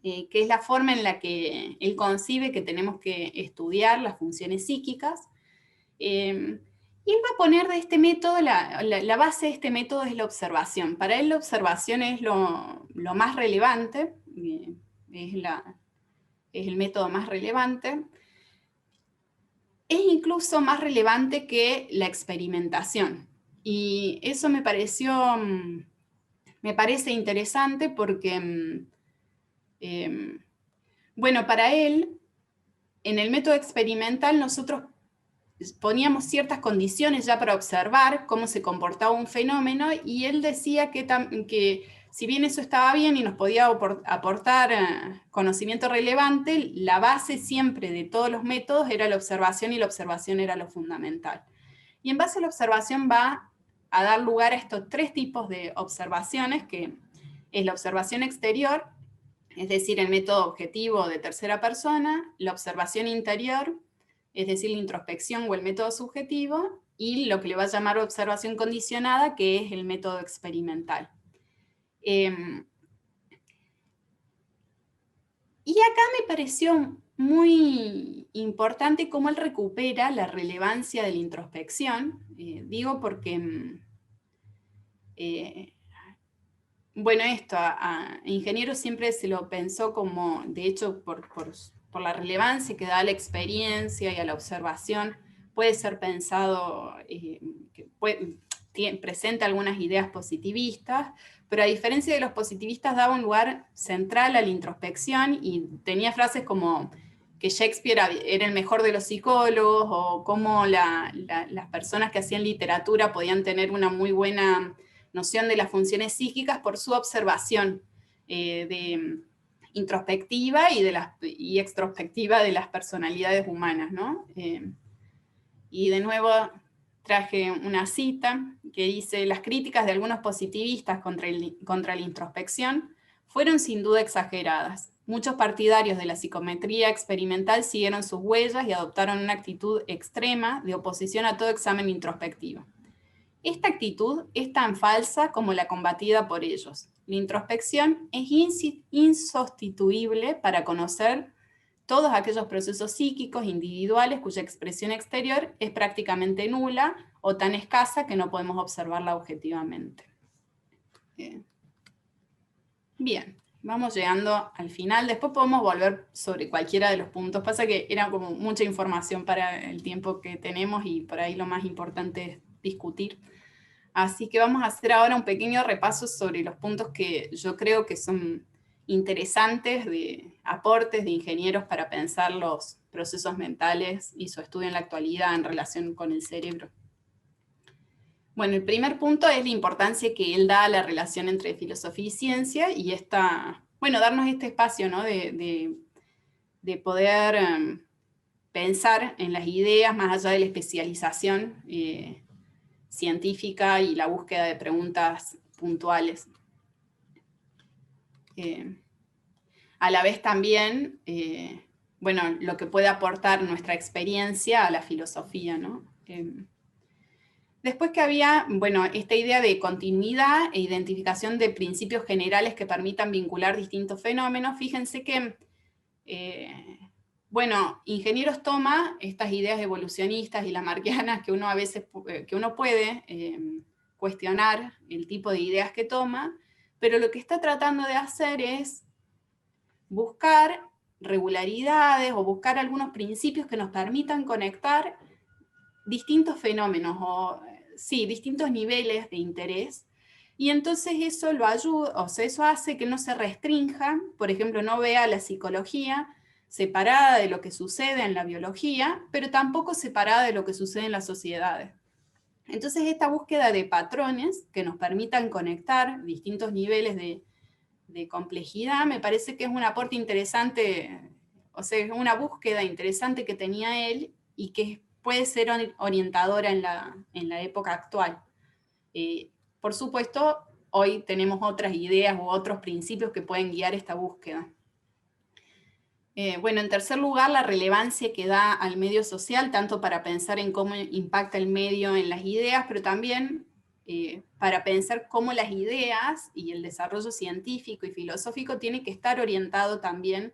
Speaker 2: que es la forma en la que él concibe que tenemos que estudiar las funciones psíquicas. Y él va a poner de este método, la base de este método es la observación. Para él la observación es lo más relevante, es el método más relevante. Es incluso más relevante que la experimentación. Y eso me parece interesante porque, bueno, para él, en el método experimental nosotros poníamos ciertas condiciones ya para observar cómo se comportaba un fenómeno, y él decía que si bien eso estaba bien y nos podía aportar conocimiento relevante, la base siempre de todos los métodos era la observación, y la observación era lo fundamental. Y en base a la observación va a dar lugar a estos tres tipos de observaciones, que es la observación exterior, es decir, el método objetivo de tercera persona, la observación interior, es decir, la introspección o el método subjetivo, y lo que le va a llamar observación condicionada, que es el método experimental. Y acá me pareció muy importante cómo él recupera la relevancia de la introspección, digo porque, bueno, esto a ingenieros siempre se lo pensó como, de hecho, por la relevancia que da a la experiencia y a la observación, puede ser pensado, que presenta algunas ideas positivistas, pero a diferencia de los positivistas daba un lugar central a la introspección, y tenía frases como que Shakespeare era el mejor de los psicólogos, o cómo las personas que hacían literatura podían tener una muy buena noción de las funciones psíquicas por su observación introspectiva y extrospectiva de las personalidades humanas, ¿no? Y de nuevo traje una cita que dice: las críticas de algunos positivistas contra la introspección fueron sin duda exageradas. Muchos partidarios de la psicometría experimental siguieron sus huellas y adoptaron una actitud extrema de oposición a todo examen introspectivo. Esta actitud es tan falsa como la combatida por ellos. La introspección es insustituible para conocer todos aquellos procesos psíquicos individuales cuya expresión exterior es prácticamente nula o tan escasa que no podemos observarla objetivamente. Bien, vamos llegando al final. Después podemos volver sobre cualquiera de los puntos. Pasa que era como mucha información para el tiempo que tenemos, y por ahí lo más importante es discutir. Así que vamos a hacer ahora un pequeño repaso sobre los puntos que yo creo que son interesantes, de aportes de ingenieros para pensar los procesos mentales y su estudio en la actualidad en relación con el cerebro. Bueno, el primer punto es la importancia que él da a la relación entre filosofía y ciencia, y darnos este espacio, ¿no? de poder pensar en las ideas más allá de la especialización científica y la búsqueda de preguntas puntuales. A la vez también, lo que puede aportar nuestra experiencia a la filosofía, ¿no? Después que había, esta idea de continuidad e identificación de principios generales que permitan vincular distintos fenómenos. Fíjense que, ingenieros toma estas ideas evolucionistas y lamarckianas que uno a veces, que uno puede, cuestionar el tipo de ideas que toma, pero lo que está tratando de hacer es buscar regularidades o buscar algunos principios que nos permitan conectar distintos fenómenos o sí, distintos niveles de interés, y entonces eso lo ayuda, o sea, eso hace que no se restrinja, por ejemplo, no vea la psicología separada de lo que sucede en la biología, pero tampoco separada de lo que sucede en las sociedades. Entonces esta búsqueda de patrones que nos permitan conectar distintos niveles de complejidad me parece que es un aporte interesante, o sea, es una búsqueda interesante que tenía él y que puede ser orientadora en la época actual. Por supuesto, hoy tenemos otras ideas u otros principios que pueden guiar esta búsqueda. Bueno, en tercer lugar, la relevancia que da al medio social, tanto para pensar en cómo impacta el medio en las ideas, pero también para pensar cómo las ideas y el desarrollo científico y filosófico tiene que estar orientado también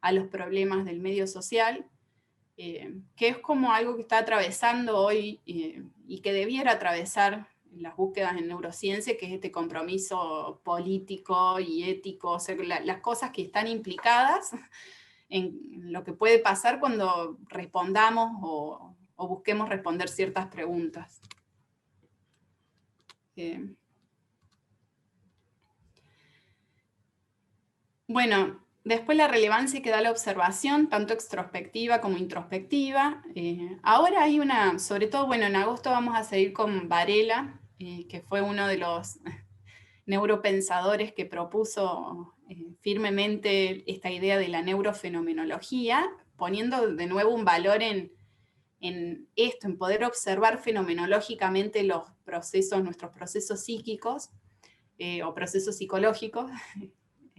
Speaker 2: a los problemas del medio social, que es como algo que está atravesando hoy y que debiera atravesar las búsquedas en neurociencia, que es este compromiso político y ético, o sea, las cosas que están implicadas en lo que puede pasar cuando respondamos o busquemos responder ciertas preguntas. Bueno, después la relevancia que da la observación, tanto extrospectiva como introspectiva. Ahora hay una, sobre todo, bueno, en agosto vamos a seguir con Varela, que fue uno de los neuropensadores que propuso firmemente esta idea de la neurofenomenología, poniendo de nuevo un valor en esto, en poder observar fenomenológicamente los procesos, nuestros procesos psíquicos o procesos psicológicos.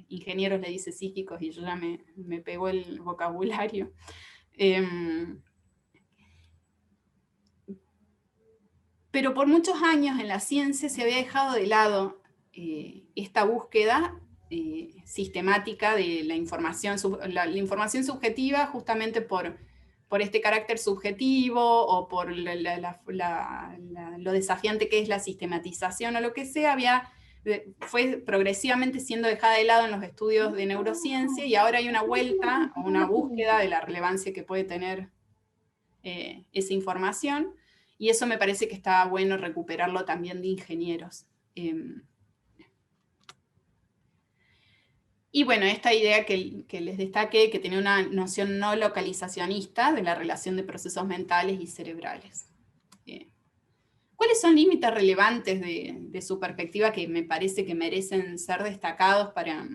Speaker 2: Ingenieros le dice psíquicos y yo ya me pegó el vocabulario. Pero por muchos años en la ciencia se había dejado de lado esta búsqueda sistemática de la información subjetiva, justamente por este carácter subjetivo o por lo desafiante que es la sistematización o lo que sea, fue progresivamente siendo dejada de lado en los estudios de neurociencia, y ahora hay una vuelta o una búsqueda de la relevancia que puede tener esa información, y eso me parece que está bueno recuperarlo también de ingenieros. Y bueno, esta idea que les destaqué, que tiene una noción no localizacionista de la relación de procesos mentales y cerebrales. ¿Cuáles son límites relevantes de su perspectiva que me parece que merecen ser destacados para,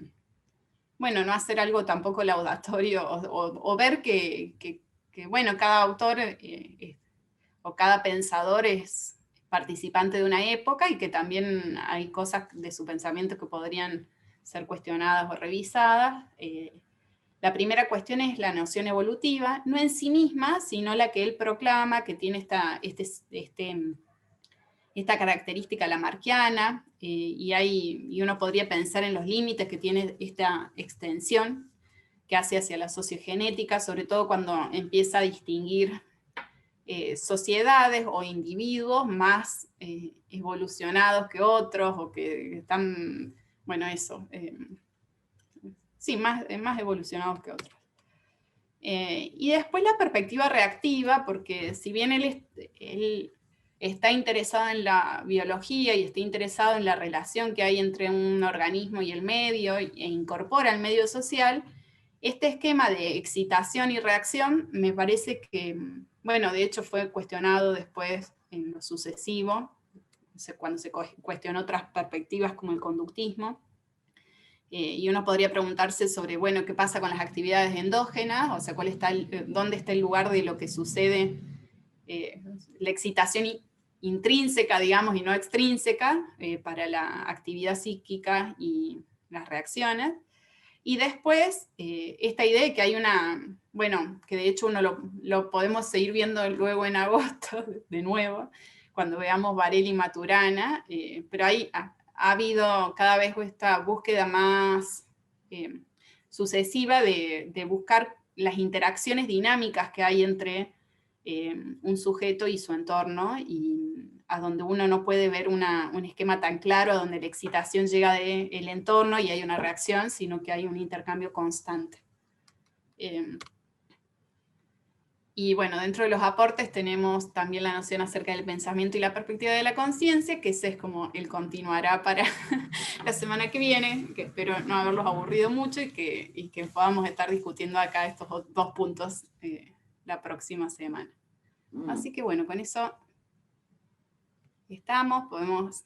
Speaker 2: bueno, no hacer algo tampoco laudatorio o ver que, bueno, cada autor o cada pensador es participante de una época y que también hay cosas de su pensamiento que podrían ser cuestionadas o revisadas? La primera cuestión es la noción evolutiva, no en sí misma, sino la que él proclama, que tiene esta característica lamarckiana, y uno podría pensar en los límites que tiene esta extensión que hace hacia la sociogenética, sobre todo cuando empieza a distinguir sociedades o individuos más evolucionados que otros, o que están, bueno, eso, sí, más evolucionados que otros. Y después la perspectiva reactiva, porque si bien él está interesado en la biología y está interesado en la relación que hay entre un organismo y el medio, e incorpora el medio social, este esquema de excitación y reacción me parece que, bueno, de hecho fue cuestionado después en lo sucesivo, cuando se cuestionó otras perspectivas como el conductismo. Y uno podría preguntarse sobre, bueno, ¿qué pasa con las actividades endógenas? O sea, ¿dónde está el lugar de lo que sucede, la excitación intrínseca, digamos, y no extrínseca, para la actividad psíquica y las reacciones? Y después, esta idea de que hay una, bueno, que de hecho uno lo podemos seguir viendo luego en agosto, de nuevo, cuando veamos Varela y Maturana, pero ha habido cada vez esta búsqueda más sucesiva de buscar las interacciones dinámicas que hay entre un sujeto y su entorno, y a donde uno no puede ver un esquema tan claro, a donde la excitación llega del entorno y hay una reacción, sino que hay un intercambio constante. Y bueno, dentro de los aportes tenemos también la noción acerca del pensamiento y la perspectiva de la conciencia, que ese es como el continuará para la semana que viene, que espero no haberlos aburrido mucho y que podamos estar discutiendo acá estos dos puntos la próxima semana. Así que bueno, con eso estamos, podemos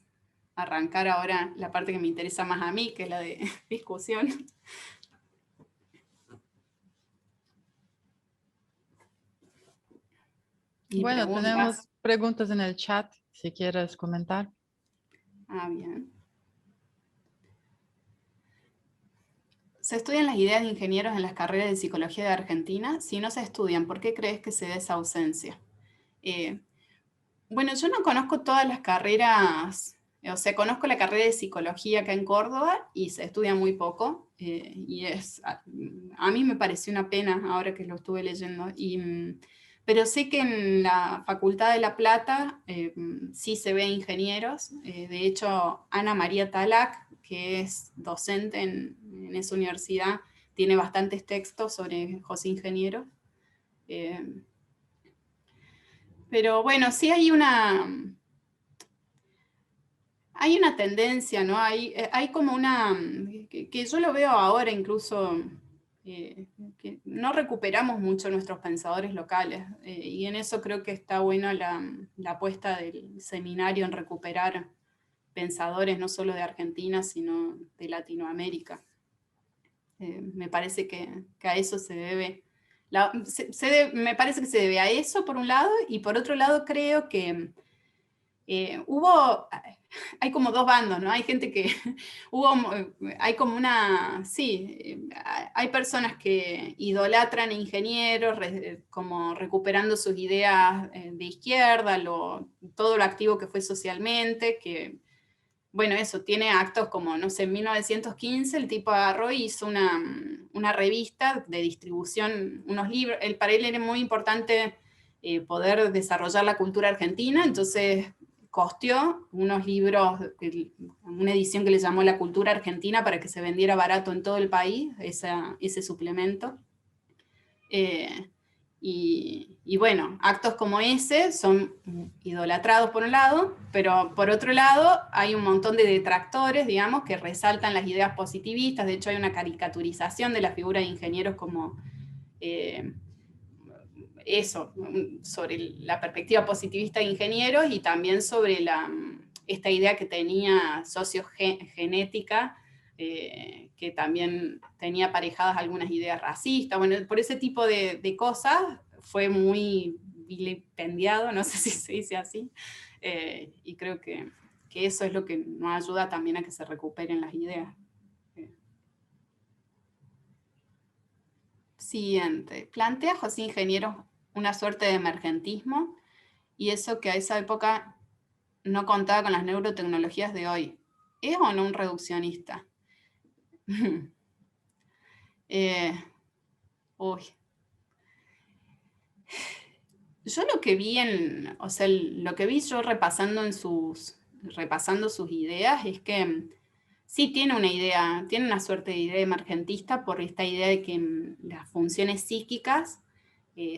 Speaker 2: arrancar ahora la parte que me interesa más a mí, que es la de discusión.
Speaker 1: Bueno, tenemos preguntas en el chat, si quieres comentar.
Speaker 2: Ah, bien. ¿Se estudian las ideas de ingenieros en las carreras de psicología de Argentina? Si no se estudian, ¿por qué crees que se da esa ausencia? Bueno, yo no conozco todas las carreras, o sea, conozco la carrera de psicología acá en Córdoba y se estudia muy poco, y a mí me pareció una pena ahora que lo estuve leyendo, pero sé que en la Facultad de La Plata sí se ve ingenieros. De hecho, Ana María Talac, que es docente en esa universidad, tiene bastantes textos sobre José Ingeniero. Pero bueno, sí hay una tendencia, ¿no? Hay como que yo lo veo ahora incluso, que no recuperamos mucho nuestros pensadores locales, y en eso creo que está buena la apuesta del seminario en recuperar pensadores no solo de Argentina, sino de Latinoamérica. Me parece que a eso se debe. Me parece que se debe a eso por un lado, y por otro lado creo que hay como dos bandos, ¿no? Hay gente que hay como hay personas que idolatran ingenieros, como recuperando sus ideas de izquierda, todo lo activo que fue socialmente, que, bueno, eso, tiene actos como, no sé, en 1915 el tipo agarró y hizo una revista de distribución, unos libros. Para él era muy importante poder desarrollar la cultura argentina, entonces costeó unos libros, una edición que le llamó La Cultura Argentina, para que se vendiera barato en todo el país, ese suplemento. Y bueno, actos como ese son idolatrados por un lado, pero por otro lado hay un montón de detractores, digamos, que resaltan las ideas positivistas. De hecho hay una caricaturización de la figura de ingenieros como eso, sobre la perspectiva positivista de ingenieros, y también sobre esta idea que tenía sociogenética, que también tenía aparejadas algunas ideas racistas. Bueno, por ese tipo de cosas fue muy vilipendiado, no sé si se dice así, y creo que eso es lo que nos ayuda también a que se recuperen las ideas. Siguiente. Plantea José Ingeniero una suerte de emergentismo, y eso que a esa época no contaba con las neurotecnologías de hoy. ¿Es o no un reduccionista? Uy. Yo lo que vi lo que vi yo repasando sus ideas, es que sí tiene una suerte de idea emergentista, por esta idea de que las funciones psíquicas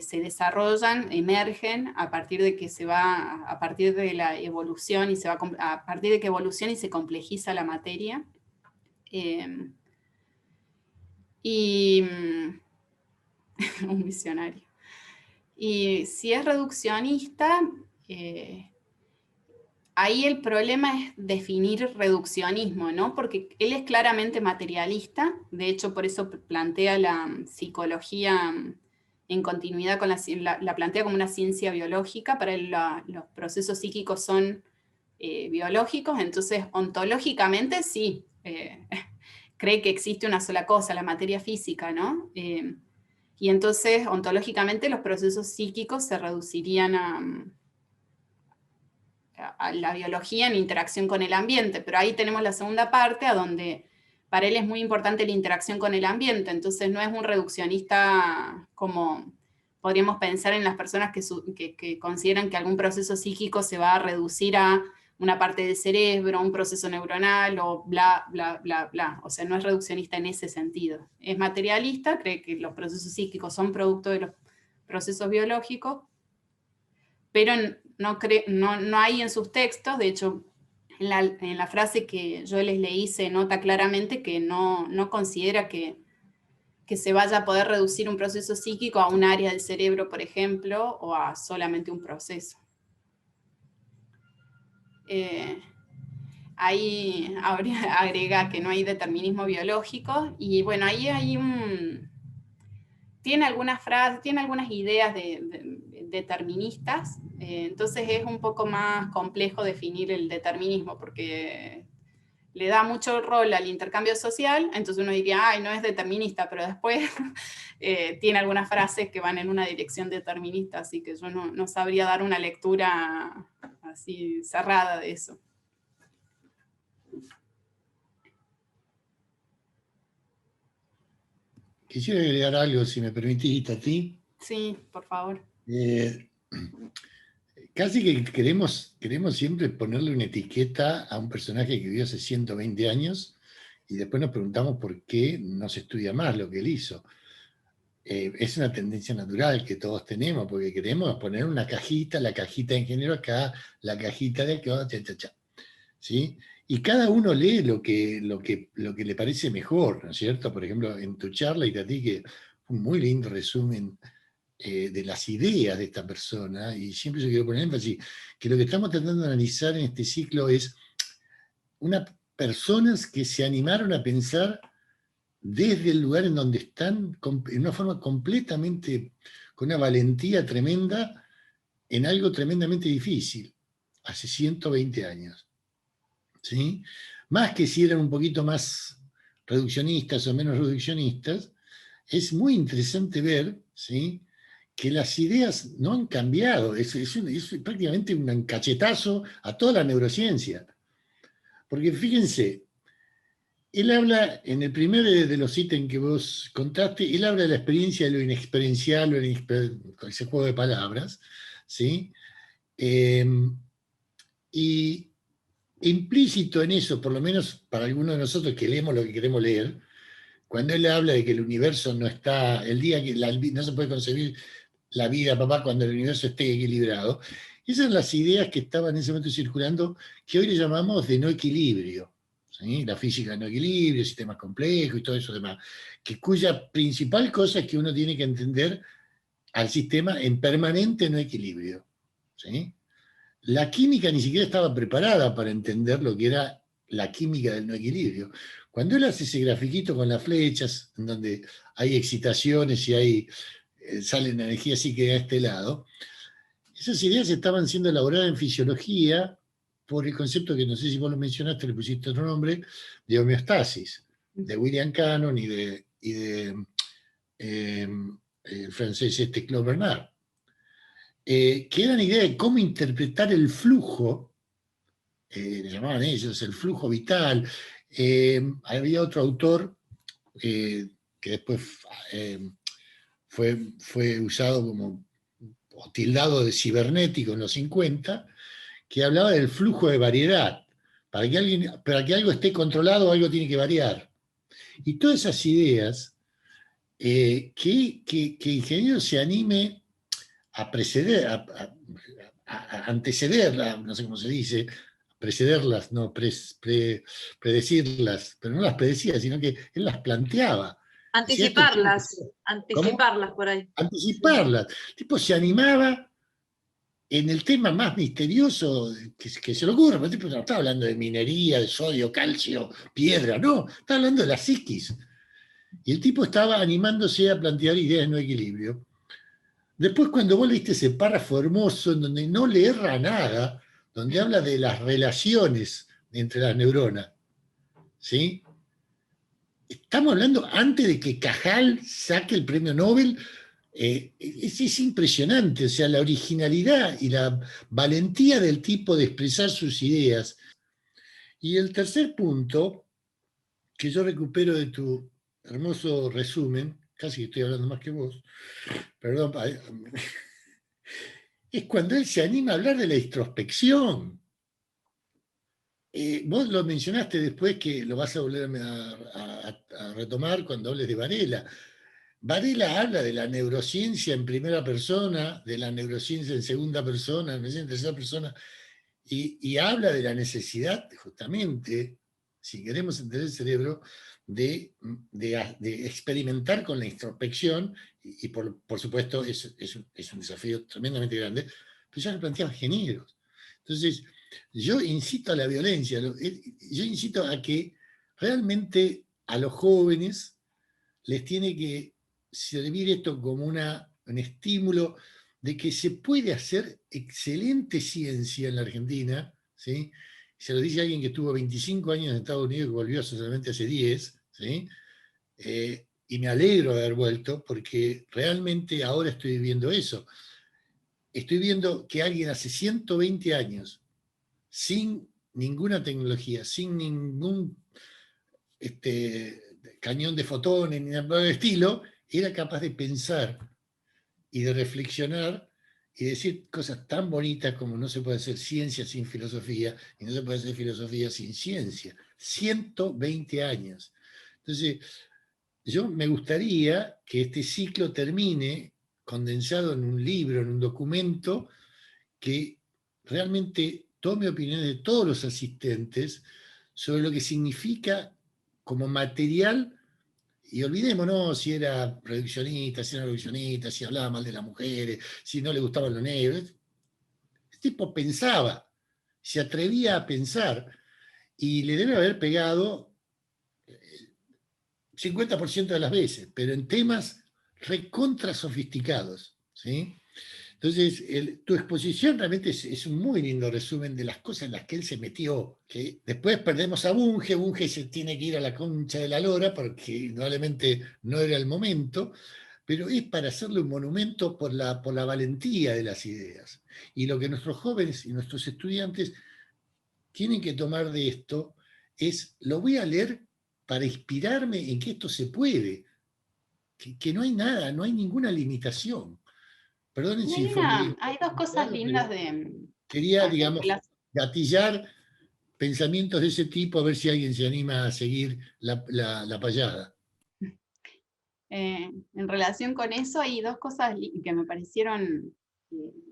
Speaker 2: se desarrollan, emergen a partir de que a partir de la evolución, a partir de que evoluciona y se complejiza la materia. Un visionario. Y si es reduccionista, ahí el problema es definir reduccionismo, ¿no? Porque él es claramente materialista. De hecho, por eso plantea la psicología en continuidad con la plantea como una ciencia biológica. Para él los procesos psíquicos son biológicos, entonces ontológicamente sí, cree que existe una sola cosa, la materia física, ¿no? Y entonces ontológicamente los procesos psíquicos se reducirían a la biología en interacción con el ambiente, pero ahí tenemos la segunda parte, a donde para él es muy importante la interacción con el ambiente. Entonces no es un reduccionista como podríamos pensar en las personas que consideran que algún proceso psíquico se va a reducir a una parte del cerebro, un proceso neuronal o bla, bla, bla, bla. O sea, no es reduccionista en ese sentido. Es materialista, cree que los procesos psíquicos son producto de los procesos biológicos, pero no hay en sus textos, de hecho, en la frase que yo les leí se nota claramente que no considera que se vaya a poder reducir un proceso psíquico a un área del cerebro, por ejemplo, o a solamente un proceso. Ahí agrega que no hay determinismo biológico, y bueno, ahí hay tiene algunas frases, tiene algunas ideas deterministas, entonces es un poco más complejo definir el determinismo, porque le da mucho rol al intercambio social, entonces uno diría, ay, no es determinista, pero después tiene algunas frases que van en una dirección determinista, así que yo no sabría dar una lectura así cerrada de eso.
Speaker 3: Quisiera agregar algo, si me permitís, Tati.
Speaker 2: Sí, por favor.
Speaker 3: Casi que queremos siempre ponerle una etiqueta a un personaje que vivió hace 120 años y después nos preguntamos por qué no se estudia más lo que él hizo. Es una tendencia natural que todos tenemos, porque queremos poner una cajita, la cajita de género acá, la cajita de acá, ¿sí? Y cada uno lee lo que le parece mejor, ¿no es cierto? Por ejemplo, en tu charla, y a ti, que fue un muy lindo resumen de las ideas de esta persona, y siempre yo quiero poner énfasis, que lo que estamos tratando de analizar en este ciclo es unas personas que se animaron a pensar desde el lugar en donde están, en una forma completamente, con una valentía tremenda, en algo tremendamente difícil, hace 120 años. ¿Sí? Más que si eran un poquito más reduccionistas o menos reduccionistas, es muy interesante ver, ¿sí?, que las ideas no han cambiado, es prácticamente un cachetazo a toda la neurociencia. Porque fíjense, él habla, en el primer de los ítems que vos contaste, él habla de la experiencia de lo inexperiencial, con ese juego de palabras, ¿sí? Y implícito en eso, por lo menos para algunos de nosotros que leemos lo que queremos leer, cuando él habla de que el universo no está, el día que no se puede concebir la vida, papá, cuando el universo esté equilibrado, esas son las ideas que estaban en ese momento circulando, que hoy le llamamos de no equilibrio, ¿sí? La física de no equilibrio, sistemas complejos y todo eso demás, cuya principal cosa es que uno tiene que entender al sistema en permanente no equilibrio, ¿sí? La química ni siquiera estaba preparada para entender lo que era la química del no equilibrio. Cuando él hace ese grafiquito con las flechas, en donde hay excitaciones y salen energía así que a este lado, esas ideas estaban siendo elaboradas en fisiología por el concepto que no sé si vos lo mencionaste, le pusiste otro nombre, de homeostasis, de William Cannon y de el francés Claude Bernard. Que eran ideas de cómo interpretar el flujo, le llamaban ellos, el flujo vital. Había otro autor que después fue usado como, o tildado de cibernético en los 50, que hablaba del flujo de variedad. Para que algo esté controlado, algo tiene que variar. Y todas esas ideas, que ingeniero se anime a preceder, a antecederlas, no sé cómo se dice, precederlas, no predecirlas, pero no las predecía, sino que él las planteaba.
Speaker 4: Anticiparlas, anticiparlas por ahí.
Speaker 3: Anticiparlas. El tipo se animaba en el tema más misterioso que se le ocurra. El tipo no estaba hablando de minería, de sodio, calcio, piedra, no, estaba hablando de la psiquis. Y el tipo estaba animándose a plantear ideas de no equilibrio. Después, cuando vos leíste ese párrafo hermoso en donde no le erra nada, donde habla de las relaciones entre las neuronas, ¿sí? Estamos hablando antes de que Cajal saque el premio Nobel. Es impresionante, o sea, la originalidad y la valentía del tipo de expresar sus ideas. Y el tercer punto, que yo recupero de tu hermoso resumen, casi estoy hablando más que vos, perdón, es cuando él se anima a hablar de la introspección. Vos lo mencionaste después, que lo vas a volver a retomar cuando hables de Varela. Varela habla de la neurociencia en primera persona, de la neurociencia en segunda persona, en tercera persona, y habla de la necesidad, justamente, si queremos entender el cerebro, de experimentar con la introspección, y por supuesto es un desafío tremendamente grande, pero ya lo planteaba Genieros. Entonces, yo incito a la violencia, yo incito a que realmente a los jóvenes les tiene que servir esto como un estímulo de que se puede hacer excelente ciencia en la Argentina, ¿sí? Se lo dice alguien que estuvo 25 años en Estados Unidos y volvió solamente hace 10, ¿sí? Y me alegro de haber vuelto porque realmente ahora estoy viviendo eso. Estoy viendo que alguien hace 120 años, sin ninguna tecnología, sin ningún cañón de fotones ni nada del estilo, era capaz de pensar y de reflexionar y decir cosas tan bonitas como no se puede hacer ciencia sin filosofía y no se puede hacer filosofía sin ciencia. 120 años. Entonces, yo me gustaría que este ciclo termine condensado en un libro, en un documento que realmente tome opiniones de todos los asistentes sobre lo que significa como material, y olvidémonos si era reduccionista, si no era reduccionista, si hablaba mal de las mujeres, si no le gustaban los negros. El tipo pensaba, se atrevía a pensar, y le debe haber pegado 50% de las veces, pero en temas recontra sofisticados, ¿sí? Entonces, tu exposición realmente es un muy lindo resumen de las cosas en las que él se metió, que después perdemos a Bunge. Bunge se tiene que ir a la concha de la lora porque indudablemente no era el momento, pero es para hacerle un monumento por la valentía de las ideas. Y lo que nuestros jóvenes y nuestros estudiantes tienen que tomar de esto es: lo voy a leer para inspirarme en que esto se puede, que no hay nada, no hay ninguna limitación. Perdonen si fue muy...
Speaker 2: Hay dos cosas lindas de...
Speaker 3: Quería, digamos, gatillar pensamientos de ese tipo, a ver si alguien se anima a seguir la payada.
Speaker 2: En relación con eso, hay dos cosas que me parecieron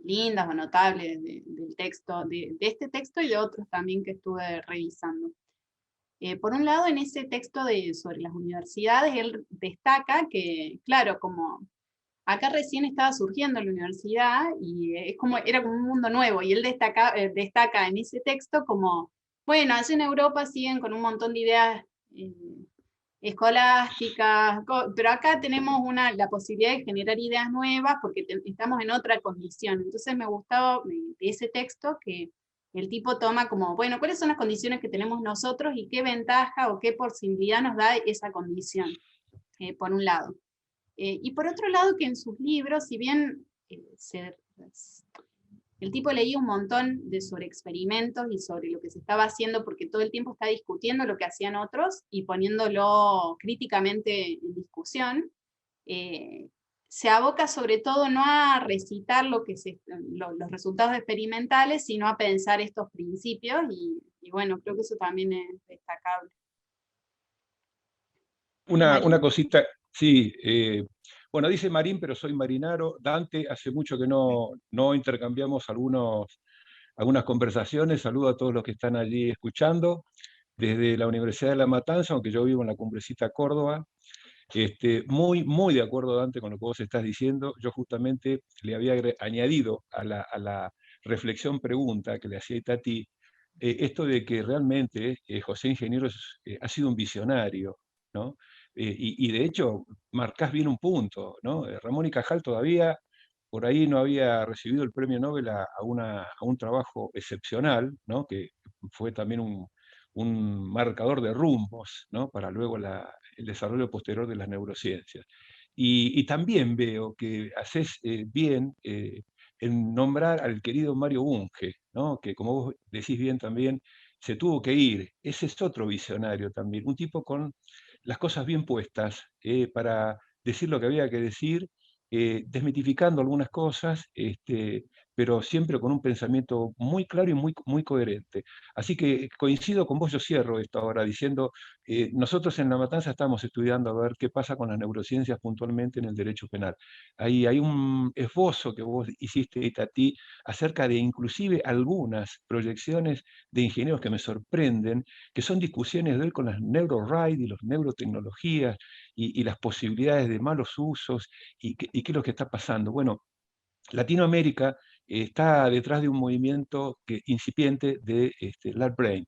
Speaker 2: lindas o notables del texto, de este texto y de otros también que estuve revisando. Por un lado, en ese texto sobre las universidades, él destaca que, claro, como acá recién estaba surgiendo la universidad y era como un mundo nuevo, y él destaca en ese texto como, bueno, allá en Europa siguen con un montón de ideas escolásticas, pero acá tenemos la posibilidad de generar ideas nuevas porque estamos en otra condición. Entonces me gustaba de ese texto que el tipo toma como, bueno, ¿cuáles son las condiciones que tenemos nosotros y qué ventaja o qué posibilidad nos da esa condición? Por un lado. Y por otro lado, que en sus libros, si bien el tipo leía un montón sobre experimentos y sobre lo que se estaba haciendo, porque todo el tiempo está discutiendo lo que hacían otros y poniéndolo críticamente en discusión, se aboca sobre todo no a recitar los resultados experimentales, sino a pensar estos principios, y bueno, creo que eso también es destacable.
Speaker 5: Una cosita, sí. Bueno, dice Marín, pero soy marinaro. Dante, hace mucho que no intercambiamos algunas conversaciones. Saludo a todos los que están allí escuchando. Desde la Universidad de La Matanza, aunque yo vivo en la Cumbrecita, Córdoba. Muy, muy de acuerdo, Dante, con lo que vos estás diciendo. Yo justamente le había añadido a la reflexión pregunta que le hacía Itati, esto de que realmente José Ingenieros ha sido un visionario, ¿no? Y de hecho, marcás bien un punto, ¿no? Ramón y Cajal todavía por ahí no había recibido el premio Nobel a un trabajo excepcional, ¿no? Que fue también un marcador de rumbos, ¿no? Para luego el desarrollo posterior de las neurociencias. Y también veo que haces bien en nombrar al querido Mario Bunge, ¿no? Que como vos decís bien también, se tuvo que ir. Ese es otro visionario también, un tipo con las cosas bien puestas para decir lo que había que decir, desmitificando algunas cosas, pero siempre con un pensamiento muy claro y muy coherente. Así que coincido con vos, yo cierro esto ahora diciendo, nosotros en La Matanza estamos estudiando a ver qué pasa con las neurociencias puntualmente en el derecho penal. Ahí hay un esbozo que vos hiciste, Itatí, acerca de inclusive algunas proyecciones de ingenieros que me sorprenden, que son discusiones de hoy con las neurorides y las neurotecnologías y las posibilidades de malos usos y qué es lo que está pasando. Bueno, Latinoamérica está detrás de un movimiento incipiente de Lab Brain.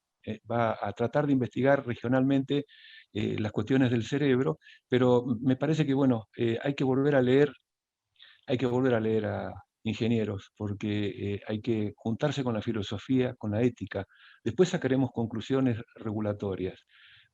Speaker 5: Va a tratar de investigar regionalmente las cuestiones del cerebro, pero me parece que, bueno, hay que volver a leer a ingenieros, porque hay que juntarse con la filosofía, con la ética. Después sacaremos conclusiones regulatorias,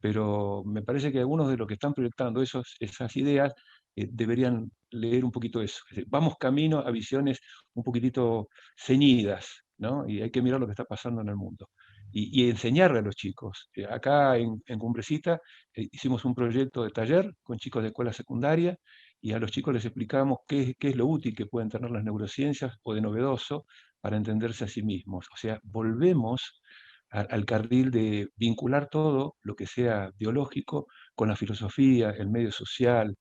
Speaker 5: pero me parece que algunos de los que están proyectando esas ideas deberían leer un poquito eso. Es decir, vamos camino a visiones un poquitito ceñidas, ¿no? Y hay que mirar lo que está pasando en el mundo. Y enseñarle a los chicos. Acá en Cumbrecita hicimos un proyecto de taller con chicos de escuela secundaria, y a los chicos les explicamos qué es lo útil que pueden tener las neurociencias o de novedoso para entenderse a sí mismos. O sea, volvemos al carril de vincular todo lo que sea biológico con la filosofía, el medio social,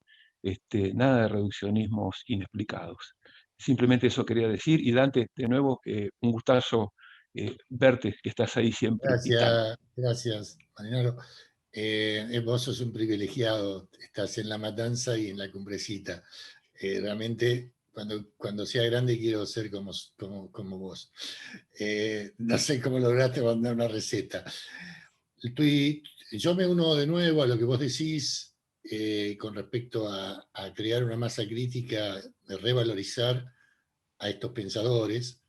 Speaker 5: nada de reduccionismos inexplicados. Simplemente eso quería decir. Y Dante, de nuevo, un gustazo verte, que estás ahí siempre.
Speaker 3: Gracias, Marinaro. Vos sos un privilegiado, estás en La Matanza y en La Cumbrecita. Realmente, cuando sea grande quiero ser como vos. No sé cómo lograste mandar una receta. Yo me uno de nuevo a lo que vos decís con respecto a crear una masa crítica, de revalorizar a estos pensadores.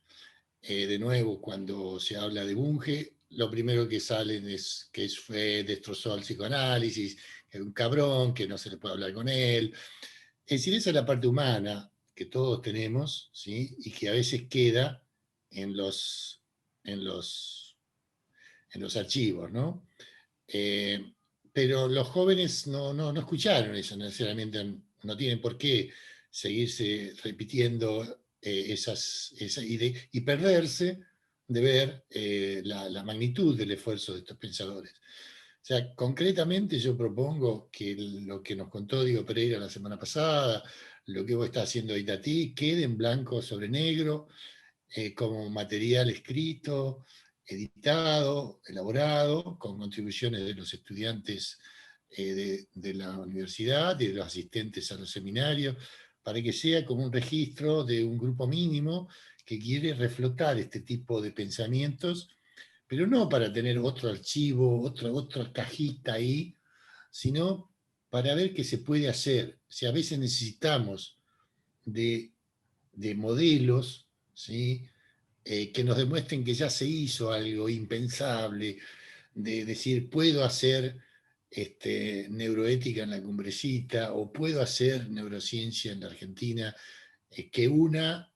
Speaker 3: De nuevo, cuando se habla de Bunge, lo primero que salen es que destrozó al psicoanálisis, que era un cabrón, que no se le puede hablar con él. Es decir, esa es la parte humana que todos tenemos, ¿sí? Y que a veces queda en los archivos, ¿no? Pero los jóvenes no escucharon eso necesariamente, no tienen por qué seguirse repitiendo y perderse de ver la magnitud del esfuerzo de estos pensadores. O sea, concretamente yo propongo que lo que nos contó Diego Pereira la semana pasada, lo que vos estás haciendo Itatí, quede en blanco sobre negro, como material escrito, editado, elaborado, con contribuciones de los estudiantes de la universidad y de los asistentes a los seminarios, para que sea como un registro de un grupo mínimo que quiere reflotar este tipo de pensamientos, pero no para tener otro archivo, otra cajita ahí, sino para ver qué se puede hacer. Si a veces necesitamos de modelos, ¿sí? Que nos demuestren que ya se hizo algo impensable, de decir, puedo hacer neuroética en La Cumbrecita, o puedo hacer neurociencia en la Argentina, que una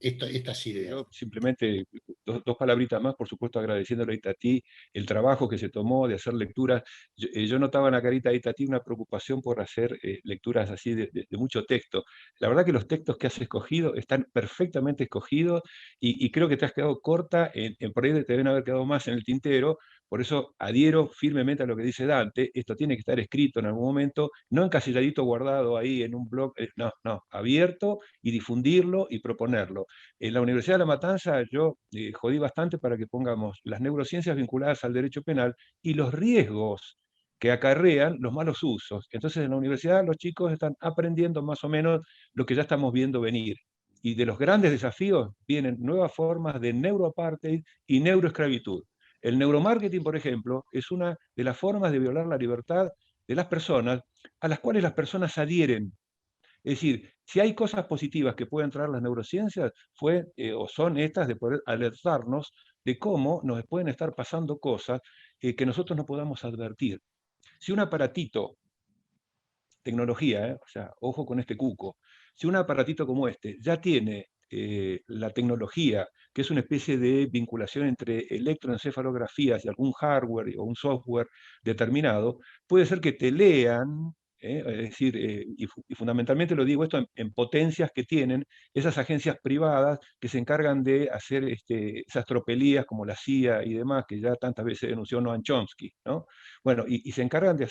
Speaker 3: estas ideas.
Speaker 5: Yo simplemente dos palabritas más, por supuesto agradeciéndole a Itatí el trabajo que se tomó de hacer lecturas. Yo notaba en la carita de Itatí una preocupación por hacer lecturas así de mucho texto. La verdad que los textos que has escogido están perfectamente escogidos y creo que te has quedado corta, por ahí te deben haber quedado más en el tintero. Por eso adhiero firmemente a lo que dice Dante. Esto tiene que estar escrito en algún momento, no encasilladito guardado ahí en un blog, no, abierto, y difundirlo y proponerlo. En la Universidad de La Matanza yo jodí bastante para que pongamos las neurociencias vinculadas al derecho penal y los riesgos que acarrean los malos usos. Entonces en la universidad los chicos están aprendiendo más o menos lo que ya estamos viendo venir. Y de los grandes desafíos vienen nuevas formas de neuroapartheid y neuroesclavitud. El neuromarketing, por ejemplo, es una de las formas de violar la libertad de las personas a las cuales las personas adhieren. Es decir, si hay cosas positivas que pueden traer las neurociencias, o son estas de poder alertarnos de cómo nos pueden estar pasando cosas que nosotros no podamos advertir. Si un aparatito, tecnología, o sea, ojo con este cuco, si un aparatito como este ya tiene la tecnología, que es una especie de vinculación entre electroencefalografías y algún hardware o un software determinado, puede ser que te lean Es decir, y fundamentalmente lo digo esto en potencias que tienen esas agencias privadas que se encargan de hacer esas tropelías como la CIA y demás, que ya tantas veces denunció Noam Chomsky, ¿no? Bueno, y se encargan de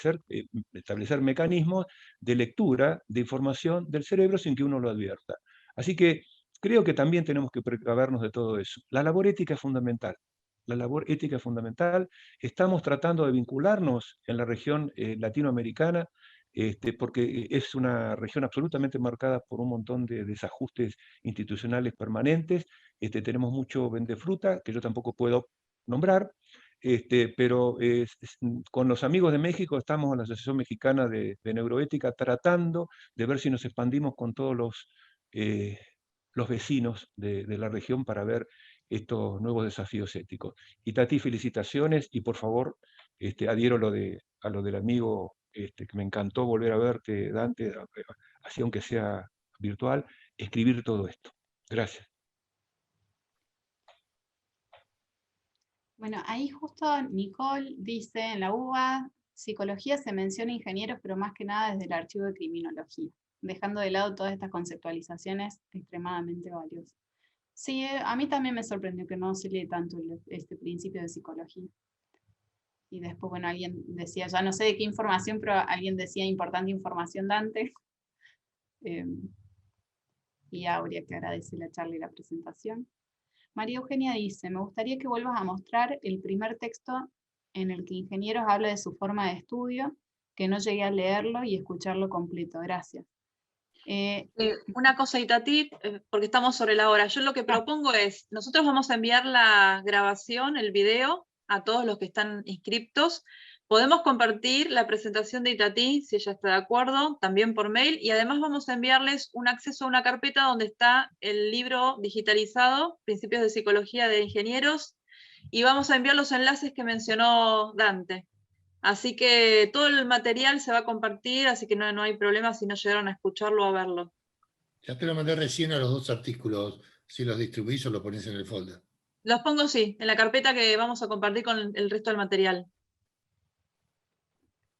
Speaker 5: establecer mecanismos de lectura de información del cerebro sin que uno lo advierta. Así que creo que también tenemos que precavernos de todo eso. La labor ética es fundamental. La labor ética es fundamental. Estamos tratando de vincularnos en la región latinoamericana, porque es una región absolutamente marcada por un montón de desajustes institucionales permanentes. Tenemos mucho vendefruta, que yo tampoco puedo nombrar, pero con los amigos de México estamos en la Asociación Mexicana de Neuroética tratando de ver si nos expandimos con todos los vecinos de la región para ver estos nuevos desafíos éticos. Y Tati, felicitaciones y por favor adhiero a lo del amigo, que me encantó volver a verte, Dante, así aunque sea virtual, escribir todo esto. Gracias.
Speaker 2: Bueno, ahí justo Nicole dice, en la UBA, psicología se menciona ingenieros, pero más que nada desde el archivo de criminología, dejando de lado todas estas conceptualizaciones extremadamente valiosas. Sí, a mí también me sorprendió que no se lee tanto este principio de psicología. Y después, bueno, alguien decía, ya no sé de qué información, pero alguien decía importante información, Dante. Y habría que agradecer la charla y la presentación. María Eugenia dice, me gustaría que vuelvas a mostrar el primer texto en el que Ingenieros habla de su forma de estudio, que no llegué a leerlo y escucharlo completo. Gracias.
Speaker 4: Una cosa, Itati, porque estamos sobre la hora. Yo lo que propongo es, nosotros vamos a enviar la grabación, el video, a todos los que están inscriptos. Podemos compartir la presentación de Itati, si ella está de acuerdo, también por mail, y además vamos a enviarles un acceso a una carpeta donde está el libro digitalizado, Principios de Psicología de Ingenieros, y vamos a enviar los enlaces que mencionó Dante. Así que todo el material se va a compartir, así que no hay problema si no llegaron a escucharlo o a verlo.
Speaker 3: Ya te lo mandé recién a los 2 artículos, si los distribuís o los pones en el folder.
Speaker 4: Los pongo, sí, en la carpeta que vamos a compartir con el resto del material.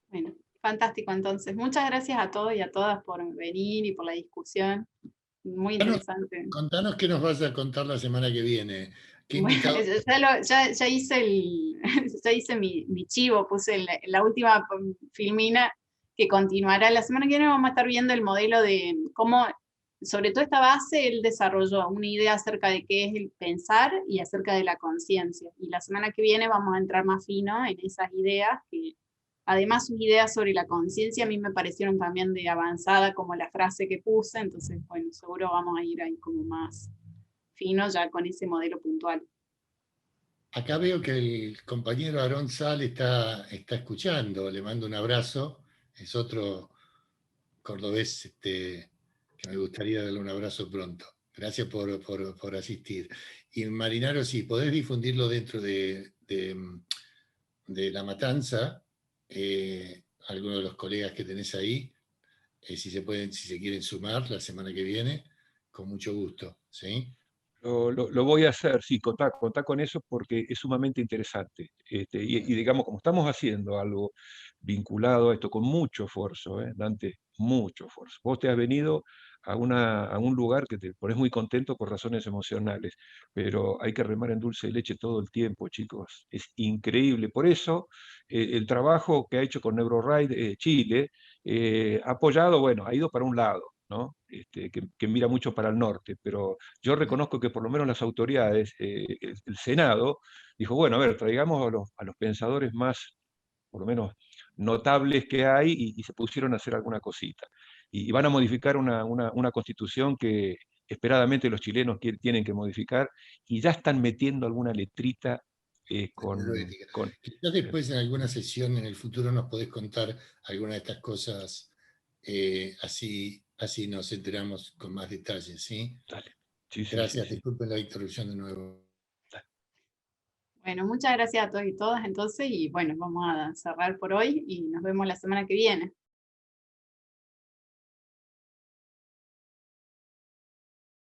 Speaker 2: Bueno, fantástico entonces. Muchas gracias a todos y a todas por venir y por la discusión. Muy interesante.
Speaker 3: Contanos qué nos vas a contar la semana que viene.
Speaker 2: Bueno, ya hice mi chivo, puse la última filmina que continuará. La semana que viene vamos a estar viendo el modelo de cómo, sobre todo esta base, él desarrolló una idea acerca de qué es el pensar y acerca de la conciencia. Y la semana que viene vamos a entrar más fino en esas ideas, que además sus ideas sobre la conciencia a mí me parecieron también de avanzada, como la frase que puse, entonces, bueno, seguro vamos a ir ahí como más fino ya con ese modelo puntual.
Speaker 3: Acá veo que el compañero Aarón Sal está escuchando, le mando un abrazo, es otro cordobés que me gustaría darle un abrazo pronto. Gracias por asistir. Y Marinaro, si podés difundirlo dentro de La Matanza, algunos de los colegas que tenés ahí, si se quieren sumar la semana que viene, con mucho gusto, ¿sí?
Speaker 5: Lo voy a hacer, sí, contá con eso porque es sumamente interesante. Y digamos, como estamos haciendo algo vinculado a esto con mucho esfuerzo, Dante, mucho esfuerzo. Vos te has venido a un lugar que te pones muy contento por razones emocionales, pero hay que remar en dulce de leche todo el tiempo, chicos. Es increíble. Por eso, el trabajo que ha hecho con NeuroRide Chile, apoyado, bueno, ha ido para un lado, ¿no? Que mira mucho para el norte, pero yo reconozco que por lo menos las autoridades, el Senado, dijo, bueno, a ver, traigamos a los pensadores más, por lo menos, notables que hay y se pusieron a hacer alguna cosita. Y van a modificar una constitución que esperadamente los chilenos tienen que modificar y ya están metiendo alguna letrita
Speaker 3: Quizás después en alguna sesión en el futuro nos podés contar alguna de estas cosas, así nos enteramos con más detalles, ¿sí?
Speaker 5: Dale. Sí,
Speaker 3: gracias,
Speaker 5: sí.
Speaker 3: Disculpen la interrupción de nuevo.
Speaker 2: Dale. Bueno, muchas gracias a todos y todas entonces, y bueno, vamos a cerrar por hoy y nos vemos la semana que viene.